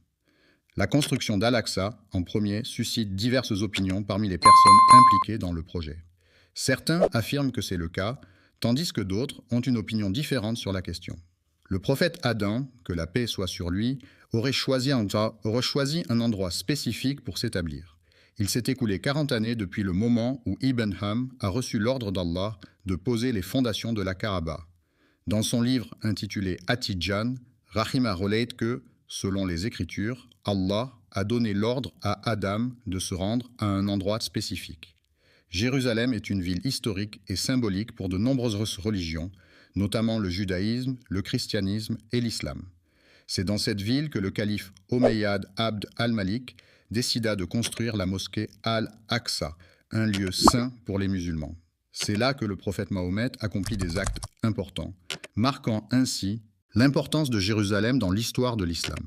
La construction d'Al-Aqsa, en premier, suscite diverses opinions parmi les personnes impliquées dans le projet. Certains affirment que c'est le cas, tandis que d'autres ont une opinion différente sur la question. Le prophète Adam, que la paix soit sur lui, aurait choisi un endroit spécifique pour s'établir. Il s'est écoulé 40 années depuis le moment où Ibn Ham a reçu l'ordre d'Allah de poser les fondations de la Kaaba. Dans son livre intitulé At-Tidjan, Rahima relate que, selon les Écritures, Allah a donné l'ordre à Adam de se rendre à un endroit spécifique. Jérusalem est une ville historique et symbolique pour de nombreuses religions, notamment le judaïsme, le christianisme et l'islam. C'est dans cette ville que le calife Omeyyad Abd al-Malik décida de construire la mosquée Al-Aqsa, un lieu saint pour les musulmans. C'est là que le prophète Mahomet accomplit des actes importants, marquant ainsi l'importance de Jérusalem dans l'histoire de l'islam.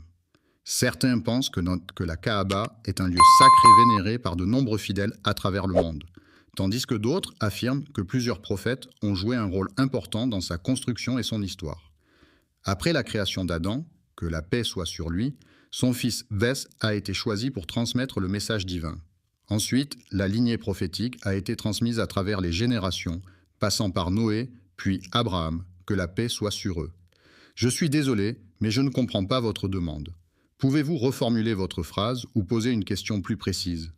Certains pensent que la Kaaba est un lieu sacré vénéré par de nombreux fidèles à travers le monde, tandis que d'autres affirment que plusieurs prophètes ont joué un rôle important dans sa construction et son histoire. Après la création d'Adam, que la paix soit sur lui, son fils Wes a été choisi pour transmettre le message divin. Ensuite, la lignée prophétique a été transmise à travers les générations, passant par Noé, puis Abraham, que la paix soit sur eux. Je suis désolé, mais je ne comprends pas votre demande. Pouvez-vous reformuler votre phrase ou poser une question plus précise?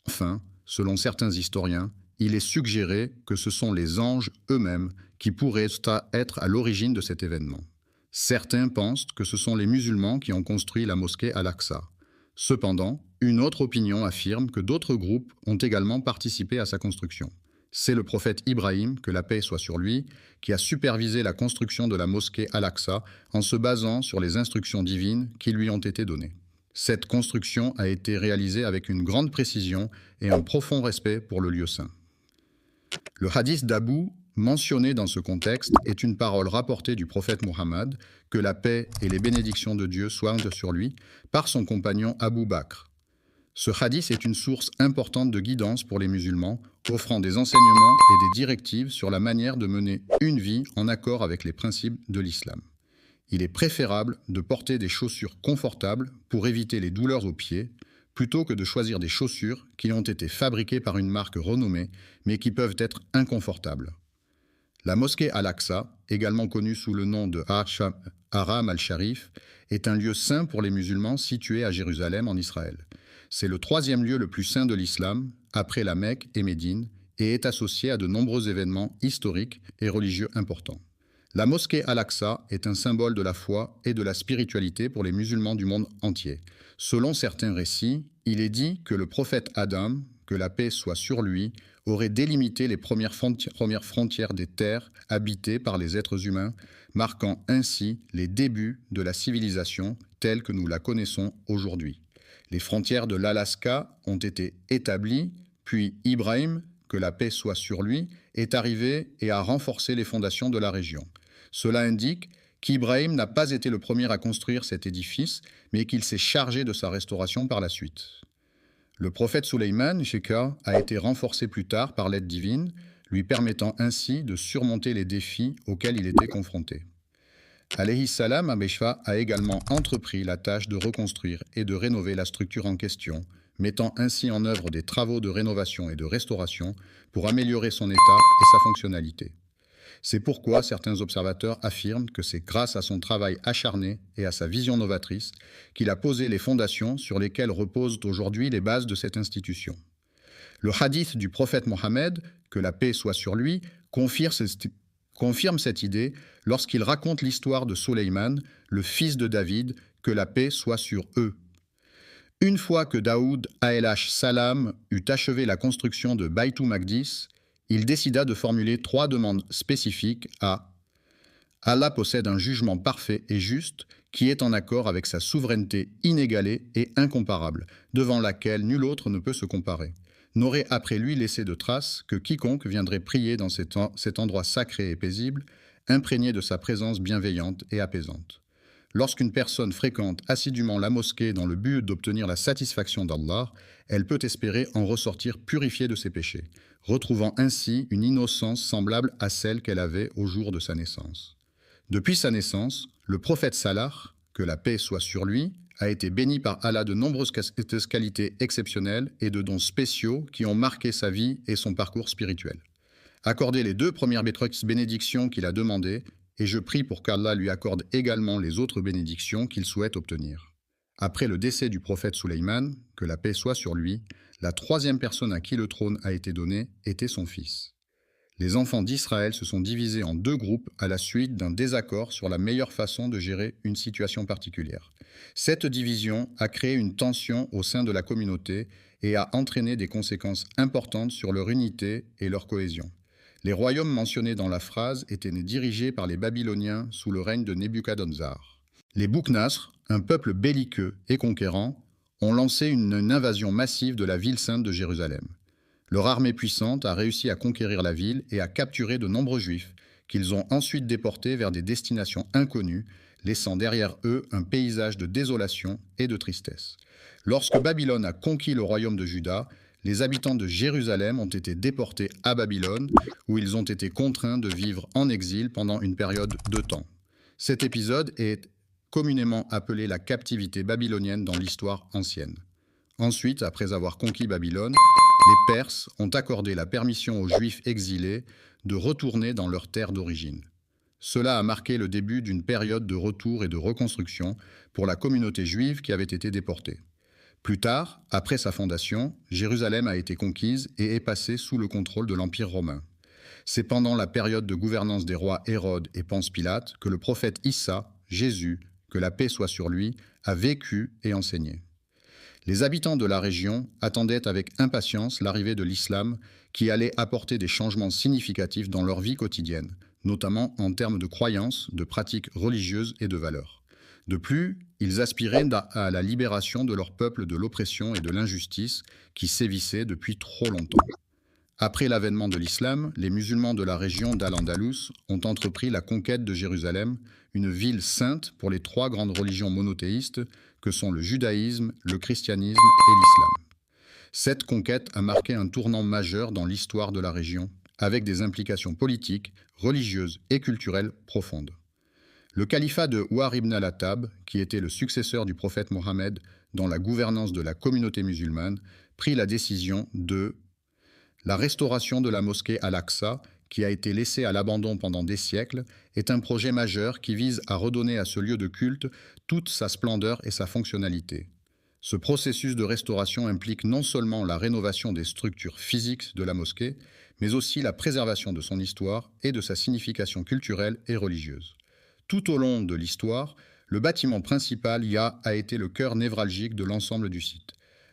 Enfin, selon certains historiens, il est suggéré que ce sont les anges eux-mêmes qui pourraient être à l'origine de cet événement. Certains pensent que ce sont les musulmans qui ont construit la mosquée Al-Aqsa. Cependant, une autre opinion affirme que d'autres groupes ont également participé à sa construction. C'est le prophète Ibrahim, que la paix soit sur lui, qui a supervisé la construction de la mosquée Al-Aqsa en se basant sur les instructions divines qui lui ont été données. Cette construction a été réalisée avec une grande précision et un profond respect pour le lieu saint. Le hadith d'Abu, mentionné dans ce contexte, est une parole rapportée du prophète Muhammad, que la paix et les bénédictions de Dieu soient sur lui, par son compagnon Abu Bakr. Ce hadith est une source importante de guidance pour les musulmans, offrant des enseignements et des directives sur la manière de mener une vie en accord avec les principes de l'islam. Il est préférable de porter des chaussures confortables pour éviter les douleurs aux pieds, plutôt que de choisir des chaussures qui ont été fabriquées par une marque renommée, mais qui peuvent être inconfortables. La mosquée Al-Aqsa, également connue sous le nom de Haram al-Sharif, est un lieu saint pour les musulmans situé à Jérusalem en Israël. C'est le troisième lieu le plus saint de l'islam, après la Mecque et Médine, et est associé à de nombreux événements historiques et religieux importants. La mosquée Al-Aqsa est un symbole de la foi et de la spiritualité pour les musulmans du monde entier. Selon certains récits, il est dit que le prophète Adam, que la paix soit sur lui, aurait délimité les premières frontières des terres habitées par les êtres humains, marquant ainsi les débuts de la civilisation telle que nous la connaissons aujourd'hui. Les frontières de l'Alaska ont été établies, puis Ibrahim, que la paix soit sur lui, est arrivé et a renforcé les fondations de la région. Cela indique qu'Ibrahim n'a pas été le premier à construire cet édifice, mais qu'il s'est chargé de sa restauration par la suite. Le prophète Sulayman, Sheka, a été renforcé plus tard par l'aide divine, lui permettant ainsi de surmonter les défis auxquels il était confronté. Alayhi salam, Abeshfa a également entrepris la tâche de reconstruire et de rénover la structure en question, mettant ainsi en œuvre des travaux de rénovation et de restauration pour améliorer son état et sa fonctionnalité. C'est pourquoi certains observateurs affirment que c'est grâce à son travail acharné et à sa vision novatrice qu'il a posé les fondations sur lesquelles reposent aujourd'hui les bases de cette institution. Le hadith du prophète Mohammed, que la paix soit sur lui, confirme cette idée lorsqu'il raconte l'histoire de Soleiman, le fils de David, que la paix soit sur eux. Une fois que Daoud alayhi salam eut achevé la construction de Baytul Maqdis, il décida de formuler 3 demandes spécifiques à Allah possède un jugement parfait et juste qui est en accord avec sa souveraineté inégalée et incomparable, devant laquelle nul autre ne peut se comparer. N'aurait après lui laissé de traces que quiconque viendrait prier dans cet endroit sacré et paisible, imprégné de sa présence bienveillante et apaisante. Lorsqu'une personne fréquente assidûment la mosquée dans le but d'obtenir la satisfaction d'Allah, elle peut espérer en ressortir purifiée de ses péchés, retrouvant ainsi une innocence semblable à celle qu'elle avait au jour de sa naissance. Depuis sa naissance, le prophète Salah, que la paix soit sur lui, a été béni par Allah de nombreuses qualités exceptionnelles et de dons spéciaux qui ont marqué sa vie et son parcours spirituel. Accordez les 2 premières bénédictions qu'il a demandées, et je prie pour qu'Allah lui accorde également les autres bénédictions qu'il souhaite obtenir. Après le décès du prophète Souleyman, que la paix soit sur lui, la 3e personne à qui le trône a été donné était son fils. Les enfants d'Israël se sont divisés en 2 groupes à la suite d'un désaccord sur la meilleure façon de gérer une situation particulière. Cette division a créé une tension au sein de la communauté et a entraîné des conséquences importantes sur leur unité et leur cohésion. Les royaumes mentionnés dans la phrase étaient dirigés par les Babyloniens sous le règne de Nebuchadnezzar. Les Boukhnas, un peuple belliqueux et conquérant, ont lancé une invasion massive de la ville sainte de Jérusalem. Leur armée puissante a réussi à conquérir la ville et à capturer de nombreux juifs, qu'ils ont ensuite déportés vers des destinations inconnues, laissant derrière eux un paysage de désolation et de tristesse. Lorsque Babylone a conquis le royaume de Juda, les habitants de Jérusalem ont été déportés à Babylone, où ils ont été contraints de vivre en exil pendant une période de temps. Cet épisode est communément appelé la captivité babylonienne dans l'histoire ancienne. Ensuite, après avoir conquis Babylone, les Perses ont accordé la permission aux Juifs exilés de retourner dans leur terre d'origine. Cela a marqué le début d'une période de retour et de reconstruction pour la communauté juive qui avait été déportée. Plus tard, après sa fondation, Jérusalem a été conquise et est passée sous le contrôle de l'Empire romain. C'est pendant la période de gouvernance des rois Hérode et Ponce Pilate que le prophète Issa, Jésus, que la paix soit sur lui, a vécu et enseigné. Les habitants de la région attendaient avec impatience l'arrivée de l'islam qui allait apporter des changements significatifs dans leur vie quotidienne, notamment en termes de croyances, de pratiques religieuses et de valeurs. De plus, ils aspiraient à la libération de leur peuple de l'oppression et de l'injustice qui sévissaient depuis trop longtemps. Après l'avènement de l'islam, les musulmans de la région d'Al-Andalus ont entrepris la conquête de Jérusalem, une ville sainte pour les 3 grandes religions monothéistes que sont le judaïsme, le christianisme et l'islam. Cette conquête a marqué un tournant majeur dans l'histoire de la région, avec des implications politiques, religieuses et culturelles profondes. Le califat de Ouar ibn al-Attab, qui était le successeur du prophète Mohammed dans la gouvernance de la communauté musulmane, prit la décision de la restauration de la mosquée Al-Aqsa, qui a été laissée à l'abandon pendant des siècles, est un projet majeur qui vise à redonner à ce lieu de culte toute sa splendeur et sa fonctionnalité. Ce processus de restauration implique non seulement la rénovation des structures physiques de la mosquée, mais aussi la préservation de son histoire et de sa signification culturelle et religieuse. Tout au long de l'histoire, le bâtiment principal a été le cœur névralgique de l'ensemble du site,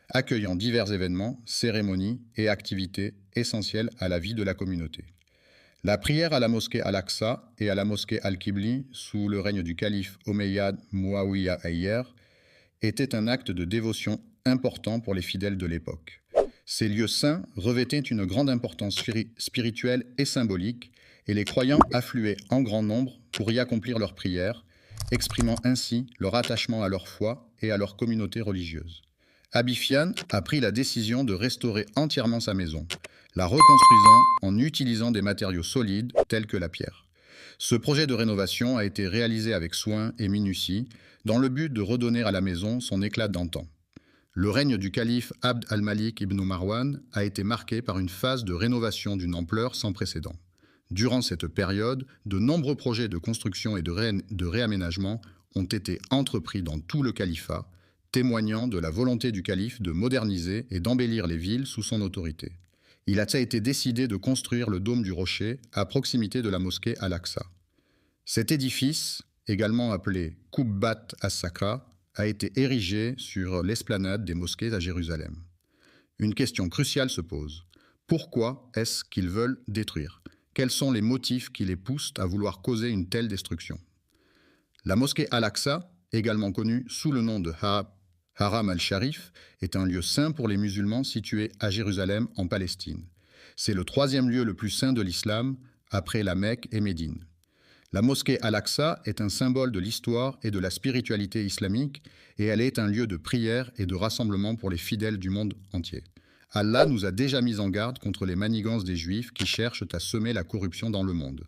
accueillant divers événements, cérémonies et activités essentielles à la vie de la communauté. La prière à la mosquée Al-Aqsa et à la mosquée Al-Qibli, sous le règne du calife Omeyyade Muawiyah Ayyer, était un acte de dévotion important pour les fidèles de l'époque. Ces lieux saints revêtaient une grande importance spirituelle et symbolique, et les croyants affluaient en grand nombre pour y accomplir leurs prières, exprimant ainsi leur attachement à leur foi et à leur communauté religieuse. Abi Sufyan a pris la décision de restaurer entièrement sa maison, la reconstruisant en utilisant des matériaux solides tels que la pierre. Ce projet de rénovation a été réalisé avec soin et minutie, dans le but de redonner à la maison son éclat d'antan. Le règne du calife Abd al-Malik ibn Marwan a été marqué par une phase de rénovation d'une ampleur sans précédent. Durant cette période, de nombreux projets de construction et de réaménagement ont été entrepris dans tout le califat, témoignant de la volonté du calife de moderniser et d'embellir les villes sous son autorité. Il a été décidé de construire le dôme du Rocher à proximité de la mosquée Al-Aqsa. Cet édifice, également appelé Qubbat as-Sakra, a été érigé sur l'esplanade des mosquées à Jérusalem. Une question cruciale se pose. Pourquoi est-ce qu'ils veulent détruire? Quels sont les motifs qui les poussent à vouloir causer une telle destruction? La mosquée Al-Aqsa, également connue sous le nom de Haram al-Sharif, est un lieu saint pour les musulmans situé à Jérusalem, en Palestine. C'est le troisième lieu le plus saint de l'islam, après la Mecque et Médine. La mosquée Al-Aqsa est un symbole de l'histoire et de la spiritualité islamique, et elle est un lieu de prière et de rassemblement pour les fidèles du monde entier. Allah nous a déjà mis en garde contre les manigances des Juifs qui cherchent à semer la corruption dans le monde.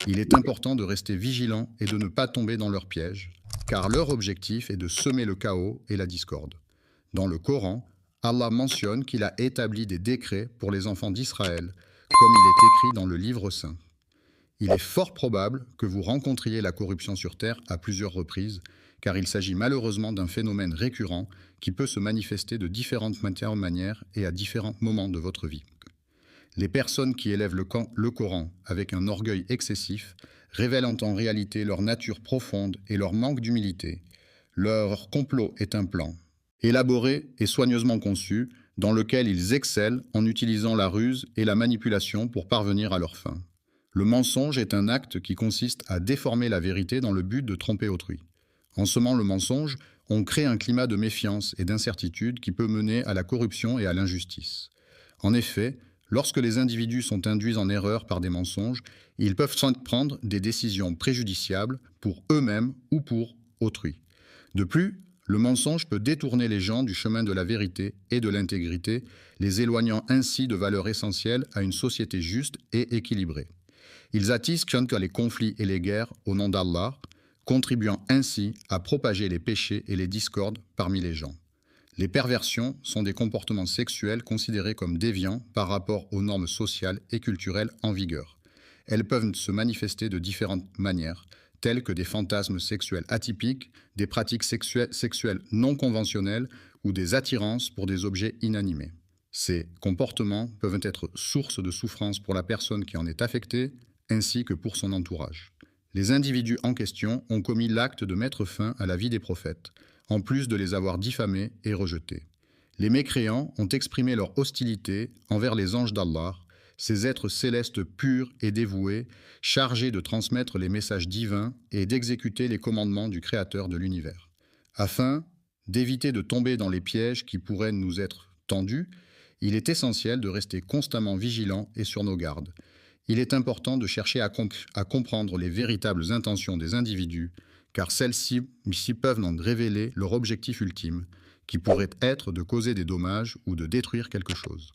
Il est important de rester vigilant et de ne pas tomber dans leurs pièges, car leur objectif est de semer le chaos et la discorde. Dans le Coran, Allah mentionne qu'il a établi des décrets pour les enfants d'Israël, comme il est écrit dans le livre saint. Il est fort probable que vous rencontriez la corruption sur Terre à plusieurs reprises, car il s'agit malheureusement d'un phénomène récurrent qui peut se manifester de différentes manières et à différents moments de votre vie. Les personnes qui élèvent le Coran avec un orgueil excessif révèlent en réalité leur nature profonde et leur manque d'humilité. Leur complot est un plan, élaboré et soigneusement conçu, dans lequel ils excellent en utilisant la ruse et la manipulation pour parvenir à leur fin. Le mensonge est un acte qui consiste à déformer la vérité dans le but de tromper autrui. En semant le mensonge, on crée un climat de méfiance et d'incertitude qui peut mener à la corruption et à l'injustice. En effet, lorsque les individus sont induits en erreur par des mensonges, ils peuvent prendre des décisions préjudiciables pour eux-mêmes ou pour autrui. De plus, le mensonge peut détourner les gens du chemin de la vérité et de l'intégrité, les éloignant ainsi de valeurs essentielles à une société juste et équilibrée. Ils attisent les conflits et les guerres au nom d'Allah, contribuant ainsi à propager les péchés et les discordes parmi les gens. Les perversions sont des comportements sexuels considérés comme déviants par rapport aux normes sociales et culturelles en vigueur. Elles peuvent se manifester de différentes manières, telles que des fantasmes sexuels atypiques, des pratiques sexuelles non conventionnelles ou des attirances pour des objets inanimés. Ces comportements peuvent être source de souffrance pour la personne qui en est affectée, ainsi que pour son entourage. Les individus en question ont commis l'acte de mettre fin à la vie des prophètes, en plus de les avoir diffamés et rejetés. Les mécréants ont exprimé leur hostilité envers les anges d'Allah, ces êtres célestes purs et dévoués, chargés de transmettre les messages divins et d'exécuter les commandements du Créateur de l'univers. Afin d'éviter de tomber dans les pièges qui pourraient nous être tendus, il est essentiel de rester constamment vigilant et sur nos gardes. Il est important de chercher à comprendre les véritables intentions des individus, car celles-ci peuvent en révéler leur objectif ultime, qui pourrait être de causer des dommages ou de détruire quelque chose.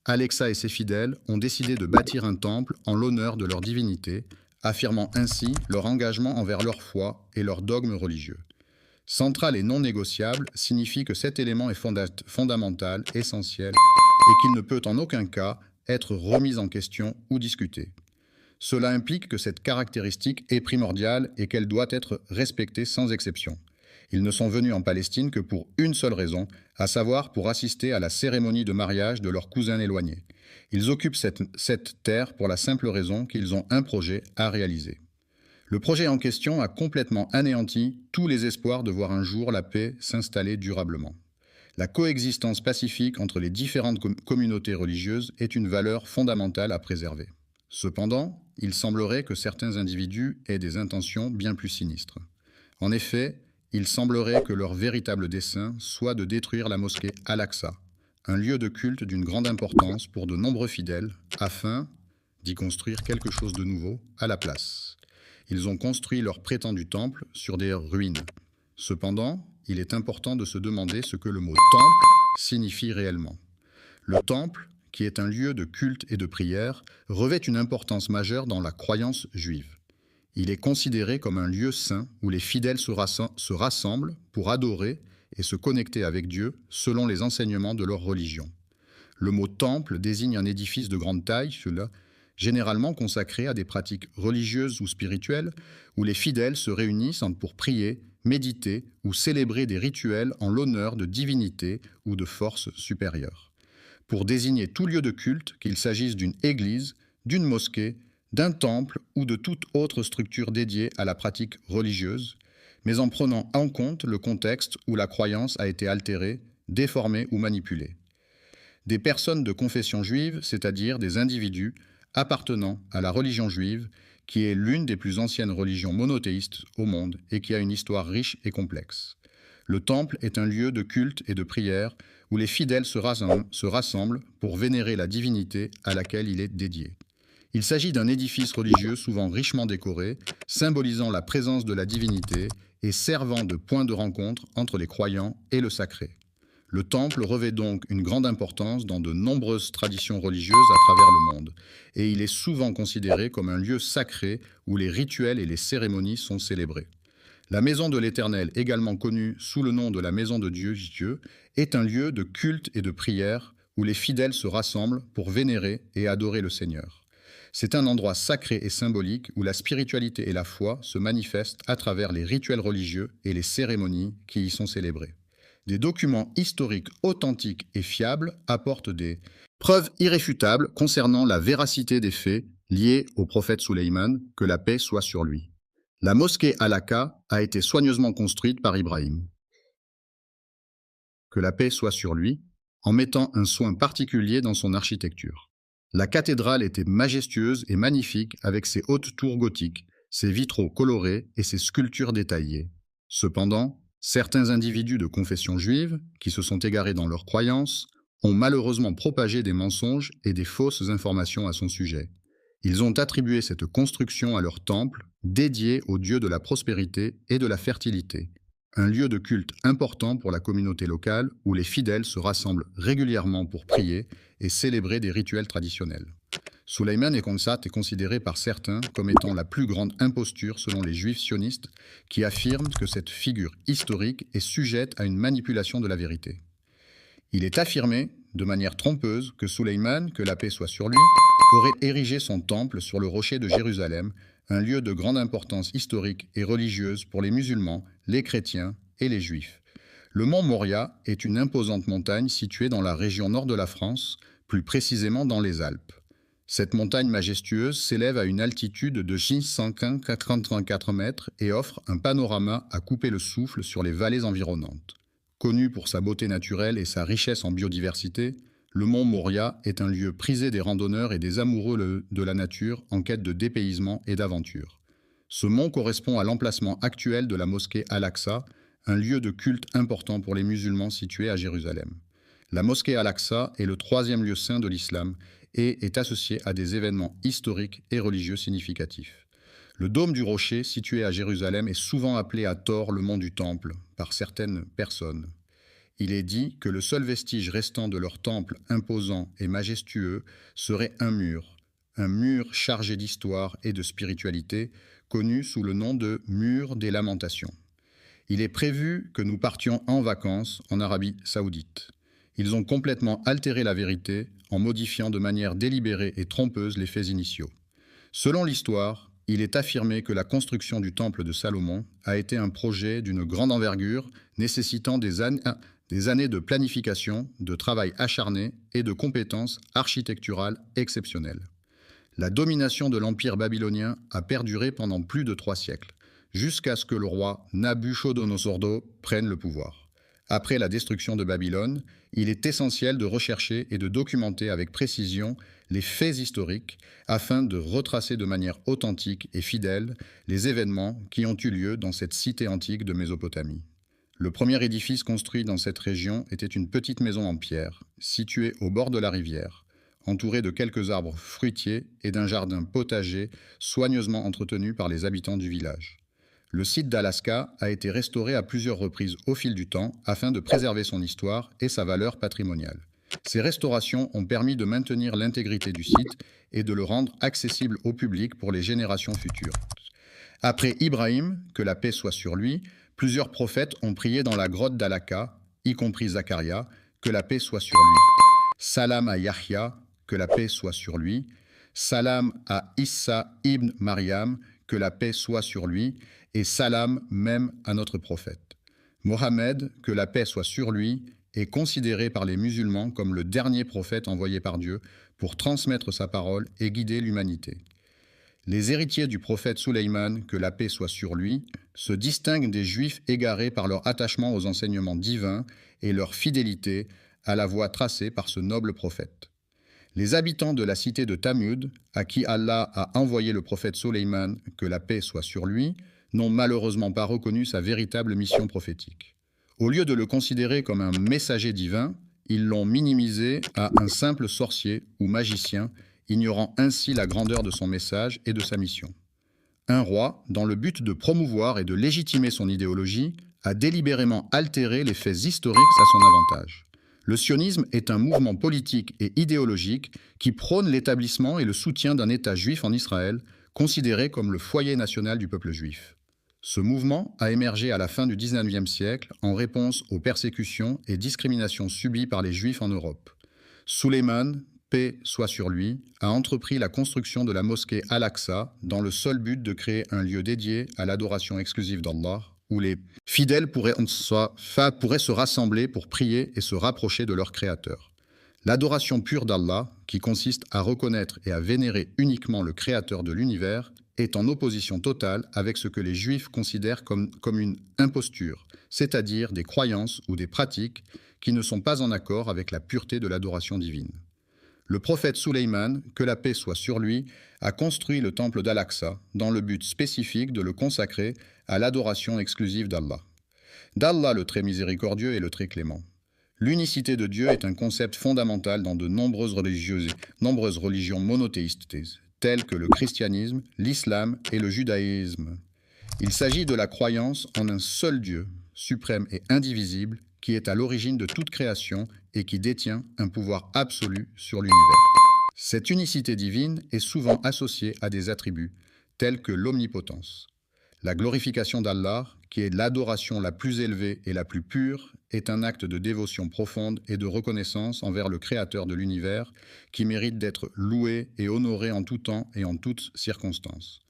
Alexa et ses fidèles ont décidé de bâtir un temple en l'honneur de leur divinité, affirmant ainsi leur engagement envers leur foi et leurs dogmes religieux. Central et non négociable signifie que cet élément est fondamental, essentiel, et qu'il ne peut en aucun cas être remise en question ou discutée. Cela implique que cette caractéristique est primordiale et qu'elle doit être respectée sans exception. Ils ne sont venus en Palestine que pour une seule raison, à savoir pour assister à la cérémonie de mariage de leur cousin éloigné. Ils occupent cette terre pour la simple raison qu'ils ont un projet à réaliser. Le projet en question a complètement anéanti tous les espoirs de voir un jour la paix s'installer durablement. La coexistence pacifique entre les différentes communautés religieuses est une valeur fondamentale à préserver. Cependant, il semblerait que certains individus aient des intentions bien plus sinistres. En effet, il semblerait que leur véritable dessein soit de détruire la mosquée Al-Aqsa, un lieu de culte d'une grande importance pour de nombreux fidèles, afin d'y construire quelque chose de nouveau à la place. Ils ont construit leur prétendu temple sur des ruines. Cependant, il est important de se demander ce que le mot « temple » signifie réellement. Le temple, qui est un lieu de culte et de prière, revêt une importance majeure dans la croyance juive. Il est considéré comme un lieu saint où les fidèles se rassemblent pour adorer et se connecter avec Dieu selon les enseignements de leur religion. Le mot temple désigne un édifice de grande taille, généralement consacré à des pratiques religieuses ou spirituelles, où les fidèles se réunissent pour prier, méditer ou célébrer des rituels en l'honneur de divinités ou de forces supérieures. Pour désigner tout lieu de culte, qu'il s'agisse d'une église, d'une mosquée, d'un temple ou de toute autre structure dédiée à la pratique religieuse, mais en prenant en compte le contexte où la croyance a été altérée, déformée ou manipulée. Des personnes de confession juive, c'est-à-dire des individus appartenant à la religion juive, qui est l'une des plus anciennes religions monothéistes au monde et qui a une histoire riche et complexe. Le temple est un lieu de culte et de prière où les fidèles se rassemblent pour vénérer la divinité à laquelle il est dédié. Il s'agit d'un édifice religieux souvent richement décoré, symbolisant la présence de la divinité et servant de point de rencontre entre les croyants et le sacré. Le temple revêt donc une grande importance dans de nombreuses traditions religieuses à travers le monde, et il est souvent considéré comme un lieu sacré où les rituels et les cérémonies sont célébrés. La maison de l'Éternel, également connue sous le nom de la maison de Dieu, est un lieu de culte et de prière où les fidèles se rassemblent pour vénérer et adorer le Seigneur. C'est un endroit sacré et symbolique où la spiritualité et la foi se manifestent à travers les rituels religieux et les cérémonies qui y sont célébrées. Des documents historiques authentiques et fiables apportent des preuves irréfutables concernant la véracité des faits liés au prophète Sulayman, que la paix soit sur lui. La mosquée Al-Aqsa a été soigneusement construite par Ibrahim, que la paix soit sur lui, en mettant un soin particulier dans son architecture. La cathédrale était majestueuse et magnifique avec ses hautes tours gothiques, ses vitraux colorés et ses sculptures détaillées. Cependant, certains individus de confession juive, qui se sont égarés dans leurs croyances, ont malheureusement propagé des mensonges et des fausses informations à son sujet. Ils ont attribué cette construction à leur temple, dédié au dieu de la prospérité et de la fertilité, un lieu de culte important pour la communauté locale où les fidèles se rassemblent régulièrement pour prier et célébrer des rituels traditionnels. Sulayman est considéré par certains comme étant la plus grande imposture selon les juifs sionistes qui affirment que cette figure historique est sujette à une manipulation de la vérité. Il est affirmé, de manière trompeuse, que Sulayman, que la paix soit sur lui, aurait érigé son temple sur le rocher de Jérusalem, un lieu de grande importance historique et religieuse pour les musulmans, les chrétiens et les juifs. Le mont Moria est une imposante montagne située dans la région nord de la France, plus précisément dans les Alpes. Cette montagne majestueuse s'élève à une altitude de 684 mètres et offre un panorama à couper le souffle sur les vallées environnantes. Connu pour sa beauté naturelle et sa richesse en biodiversité, le mont Moria est un lieu prisé des randonneurs et des amoureux de la nature en quête de dépaysement et d'aventure. Ce mont correspond à l'emplacement actuel de la mosquée Al-Aqsa, un lieu de culte important pour les musulmans situé à Jérusalem. La mosquée Al-Aqsa est le troisième lieu saint de l'islam et est associé à des événements historiques et religieux significatifs. Le dôme du rocher, situé à Jérusalem, est souvent appelé à tort le mont du Temple par certaines personnes. Il est dit que le seul vestige restant de leur temple imposant et majestueux serait un mur chargé d'histoire et de spiritualité, connu sous le nom de mur des lamentations. Il est prévu que nous partions en vacances en Arabie Saoudite. Ils ont complètement altéré la vérité en modifiant de manière délibérée et trompeuse les faits initiaux. Selon l'histoire, il est affirmé que la construction du temple de Salomon a été un projet d'une grande envergure nécessitant des années de planification, de travail acharné et de compétences architecturales exceptionnelles. La domination de l'Empire babylonien a perduré pendant plus de 3 siècles, jusqu'à ce que le roi Nabuchodonosor II prenne le pouvoir. Après la destruction de Babylone, il est essentiel de rechercher et de documenter avec précision les faits historiques afin de retracer de manière authentique et fidèle les événements qui ont eu lieu dans cette cité antique de Mésopotamie. Le premier édifice construit dans cette région était une petite maison en pierre, située au bord de la rivière, entourée de quelques arbres fruitiers et d'un jardin potager soigneusement entretenu par les habitants du village. Le site d'Al-Aqsa a été restauré à plusieurs reprises au fil du temps afin de préserver son histoire et sa valeur patrimoniale. Ces restaurations ont permis de maintenir l'intégrité du site et de le rendre accessible au public pour les générations futures. Après Ibrahim, que la paix soit sur lui, plusieurs prophètes ont prié dans la grotte d'Alaka, y compris Zacharia, que la paix soit sur lui. Salam à Yahya, que la paix soit sur lui. Salam à Issa ibn Maryam, que la paix soit sur lui. Et salam même à notre prophète. Mohammed, que la paix soit sur lui, est considéré par les musulmans comme le dernier prophète envoyé par Dieu pour transmettre sa parole et guider l'humanité. Les héritiers du prophète Suleyman, que la paix soit sur lui, se distinguent des Juifs égarés par leur attachement aux enseignements divins et leur fidélité à la voie tracée par ce noble prophète. Les habitants de la cité de Thamud, à qui Allah a envoyé le prophète Suleyman, que la paix soit sur lui, n'ont malheureusement pas reconnu sa véritable mission prophétique. Au lieu de le considérer comme un messager divin, ils l'ont minimisé à un simple sorcier ou magicien, ignorant ainsi la grandeur de son message et de sa mission. Un roi, dans le but de promouvoir et de légitimer son idéologie, a délibérément altéré les faits historiques à son avantage. Le sionisme est un mouvement politique et idéologique qui prône l'établissement et le soutien d'un État juif en Israël, considéré comme le foyer national du peuple juif. Ce mouvement a émergé à la fin du XIXe siècle en réponse aux persécutions et discriminations subies par les Juifs en Europe. Suleyman, paix soit sur lui, a entrepris la construction de la mosquée Al-Aqsa dans le seul but de créer un lieu dédié à l'adoration exclusive d'Allah, où les fidèles pourraient se rassembler pour prier et se rapprocher de leur Créateur. L'adoration pure d'Allah, qui consiste à reconnaître et à vénérer uniquement le Créateur de l'univers, est en opposition totale avec ce que les Juifs considèrent comme une imposture, c'est-à-dire des croyances ou des pratiques qui ne sont pas en accord avec la pureté de l'adoration divine. Le prophète Suleyman, que la paix soit sur lui, a construit le temple d'Al-Aqsa dans le but spécifique de le consacrer à l'adoration exclusive d'Allah. D'Allah le très miséricordieux et le très clément. L'unicité de Dieu est un concept fondamental dans de nombreuses religions monothéistes, telles que le christianisme, l'islam et le judaïsme. Il s'agit de la croyance en un seul Dieu, suprême et indivisible, qui est à l'origine de toute création et qui détient un pouvoir absolu sur l'univers. Cette unicité divine est souvent associée à des attributs, tels que l'omnipotence. La glorification d'Allah, qui est l'adoration la plus élevée et la plus pure, est un acte de dévotion profonde et de reconnaissance envers le Créateur de l'univers, qui mérite d'être loué et honoré en tout temps et en toutes circonstances.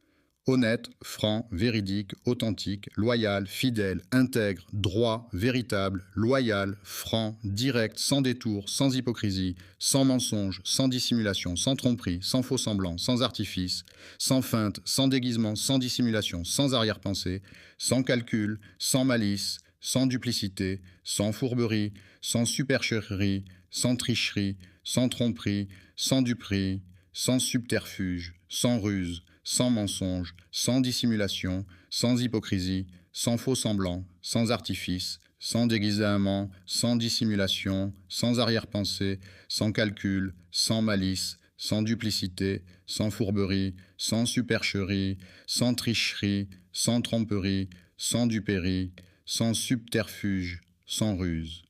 Honnête, franc, véridique, authentique, loyal, fidèle, intègre, droit, véritable, loyal, franc, direct, sans détour, sans hypocrisie, sans mensonge, sans dissimulation, sans tromperie, sans faux semblant, sans artifice, sans feinte, sans déguisement, sans dissimulation, sans arrière-pensée, sans calcul, sans malice, sans duplicité, sans fourberie, sans supercherie, sans tricherie, sans tromperie, sans duperie, sans subterfuge, sans ruse, sans mensonge, sans dissimulation, sans hypocrisie, sans faux semblant, sans artifice, sans déguisement, sans dissimulation, sans arrière-pensée, sans calcul, sans malice, sans duplicité, sans fourberie, sans supercherie, sans tricherie, sans tromperie, sans duperie, sans subterfuge, sans ruse.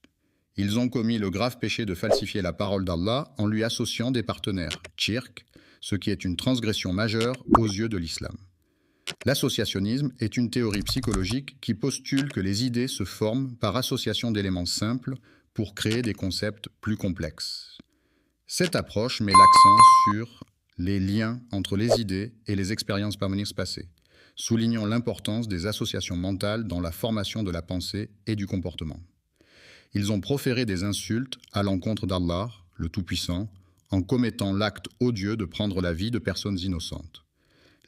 Ils ont commis le grave péché de falsifier la parole d'Allah en lui associant des partenaires, shirk, ce qui est une transgression majeure aux yeux de l'islam. L'associationnisme est une théorie psychologique qui postule que les idées se forment par association d'éléments simples pour créer des concepts plus complexes. Cette approche met l'accent sur les liens entre les idées et les expériences passées, soulignant l'importance des associations mentales dans la formation de la pensée et du comportement. Ils ont proféré des insultes à l'encontre d'Allah, le Tout-Puissant, en commettant l'acte odieux de prendre la vie de personnes innocentes.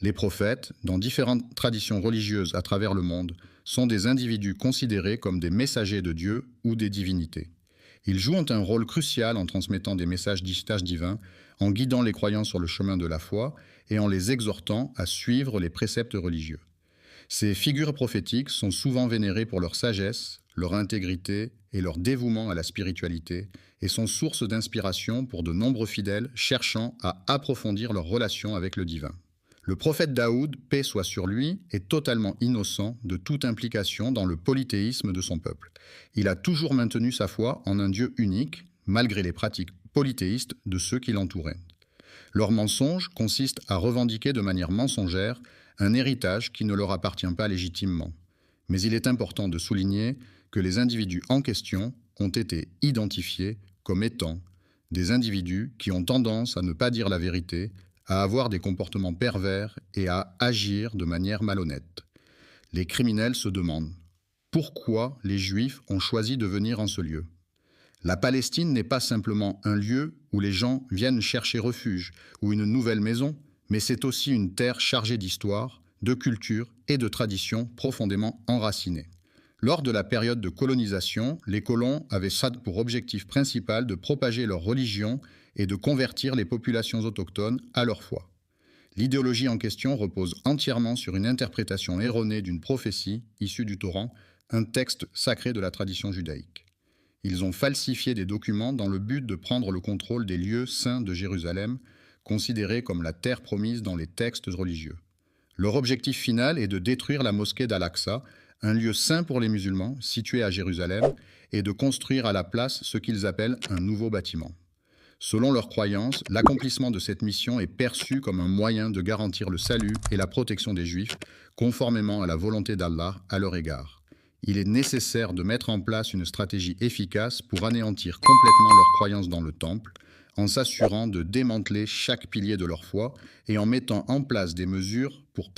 Les prophètes, dans différentes traditions religieuses à travers le monde, sont des individus considérés comme des messagers de Dieu ou des divinités. Ils jouent un rôle crucial en transmettant des messages divins, en guidant les croyants sur le chemin de la foi et en les exhortant à suivre les préceptes religieux. Ces figures prophétiques sont souvent vénérées pour leur sagesse, leur intégrité et leur dévouement à la spiritualité, et sont source d'inspiration pour de nombreux fidèles cherchant à approfondir leur relation avec le divin. Le prophète Daoud, paix soit sur lui, est totalement innocent de toute implication dans le polythéisme de son peuple. Il a toujours maintenu sa foi en un Dieu unique, malgré les pratiques polythéistes de ceux qui l'entouraient. Leur mensonge consiste à revendiquer de manière mensongère un héritage qui ne leur appartient pas légitimement. Mais il est important de souligner que les individus en question ont été identifiés comme étant des individus qui ont tendance à ne pas dire la vérité, à avoir des comportements pervers et à agir de manière malhonnête. Les criminels se demandent pourquoi les Juifs ont choisi de venir en ce lieu. La Palestine n'est pas simplement un lieu où les gens viennent chercher refuge ou une nouvelle maison, mais c'est aussi une terre chargée d'histoire, de culture et de traditions profondément enracinées. Lors de la période de colonisation, les colons avaient ça pour objectif principal de propager leur religion et de convertir les populations autochtones à leur foi. L'idéologie en question repose entièrement sur une interprétation erronée d'une prophétie issue du Coran, un texte sacré de la tradition judaïque. Ils ont falsifié des documents dans le but de prendre le contrôle des lieux saints de Jérusalem, considérés comme la terre promise dans les textes religieux. Leur objectif final est de détruire la mosquée d'Al-Aqsa, un lieu saint pour les musulmans, situé à Jérusalem, et de construire à la place ce qu'ils appellent un nouveau bâtiment. Selon leurs croyances, l'accomplissement de cette mission est perçu comme un moyen de garantir le salut et la protection des Juifs, conformément à la volonté d'Allah à leur égard. Il est nécessaire de mettre en place une stratégie efficace pour anéantir complètement leurs croyances dans le temple, en s'assurant de démanteler chaque pilier de leur foi et en mettant en place des mesures pour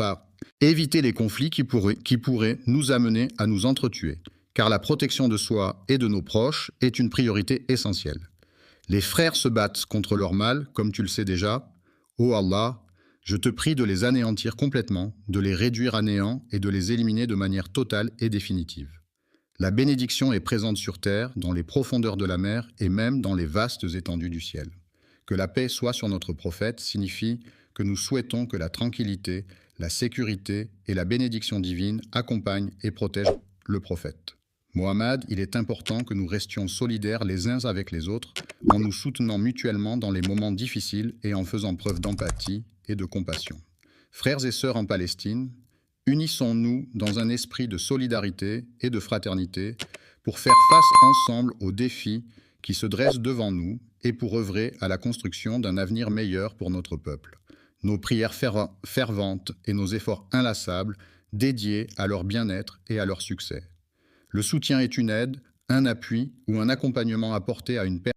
éviter les conflits qui pourraient nous amener à nous entretuer, car la protection de soi et de nos proches est une priorité essentielle. Les frères se battent contre leur mal, comme tu le sais déjà. Ô Allah, je te prie de les anéantir complètement, de les réduire à néant et de les éliminer de manière totale et définitive. La bénédiction est présente sur terre, dans les profondeurs de la mer et même dans les vastes étendues du ciel. Que la paix soit sur notre prophète signifie que nous souhaitons que la tranquillité, la sécurité et la bénédiction divine accompagnent et protègent le prophète. Mohammed, il est important que nous restions solidaires les uns avec les autres, en nous soutenant mutuellement dans les moments difficiles et en faisant preuve d'empathie et de compassion. Frères et sœurs en Palestine, unissons-nous dans un esprit de solidarité et de fraternité pour faire face ensemble aux défis qui se dressent devant nous et pour œuvrer à la construction d'un avenir meilleur pour notre peuple. Nos prières ferventes et nos efforts inlassables dédiés à leur bien-être et à leur succès. Le soutien est une aide, un appui ou un accompagnement apporté à une personne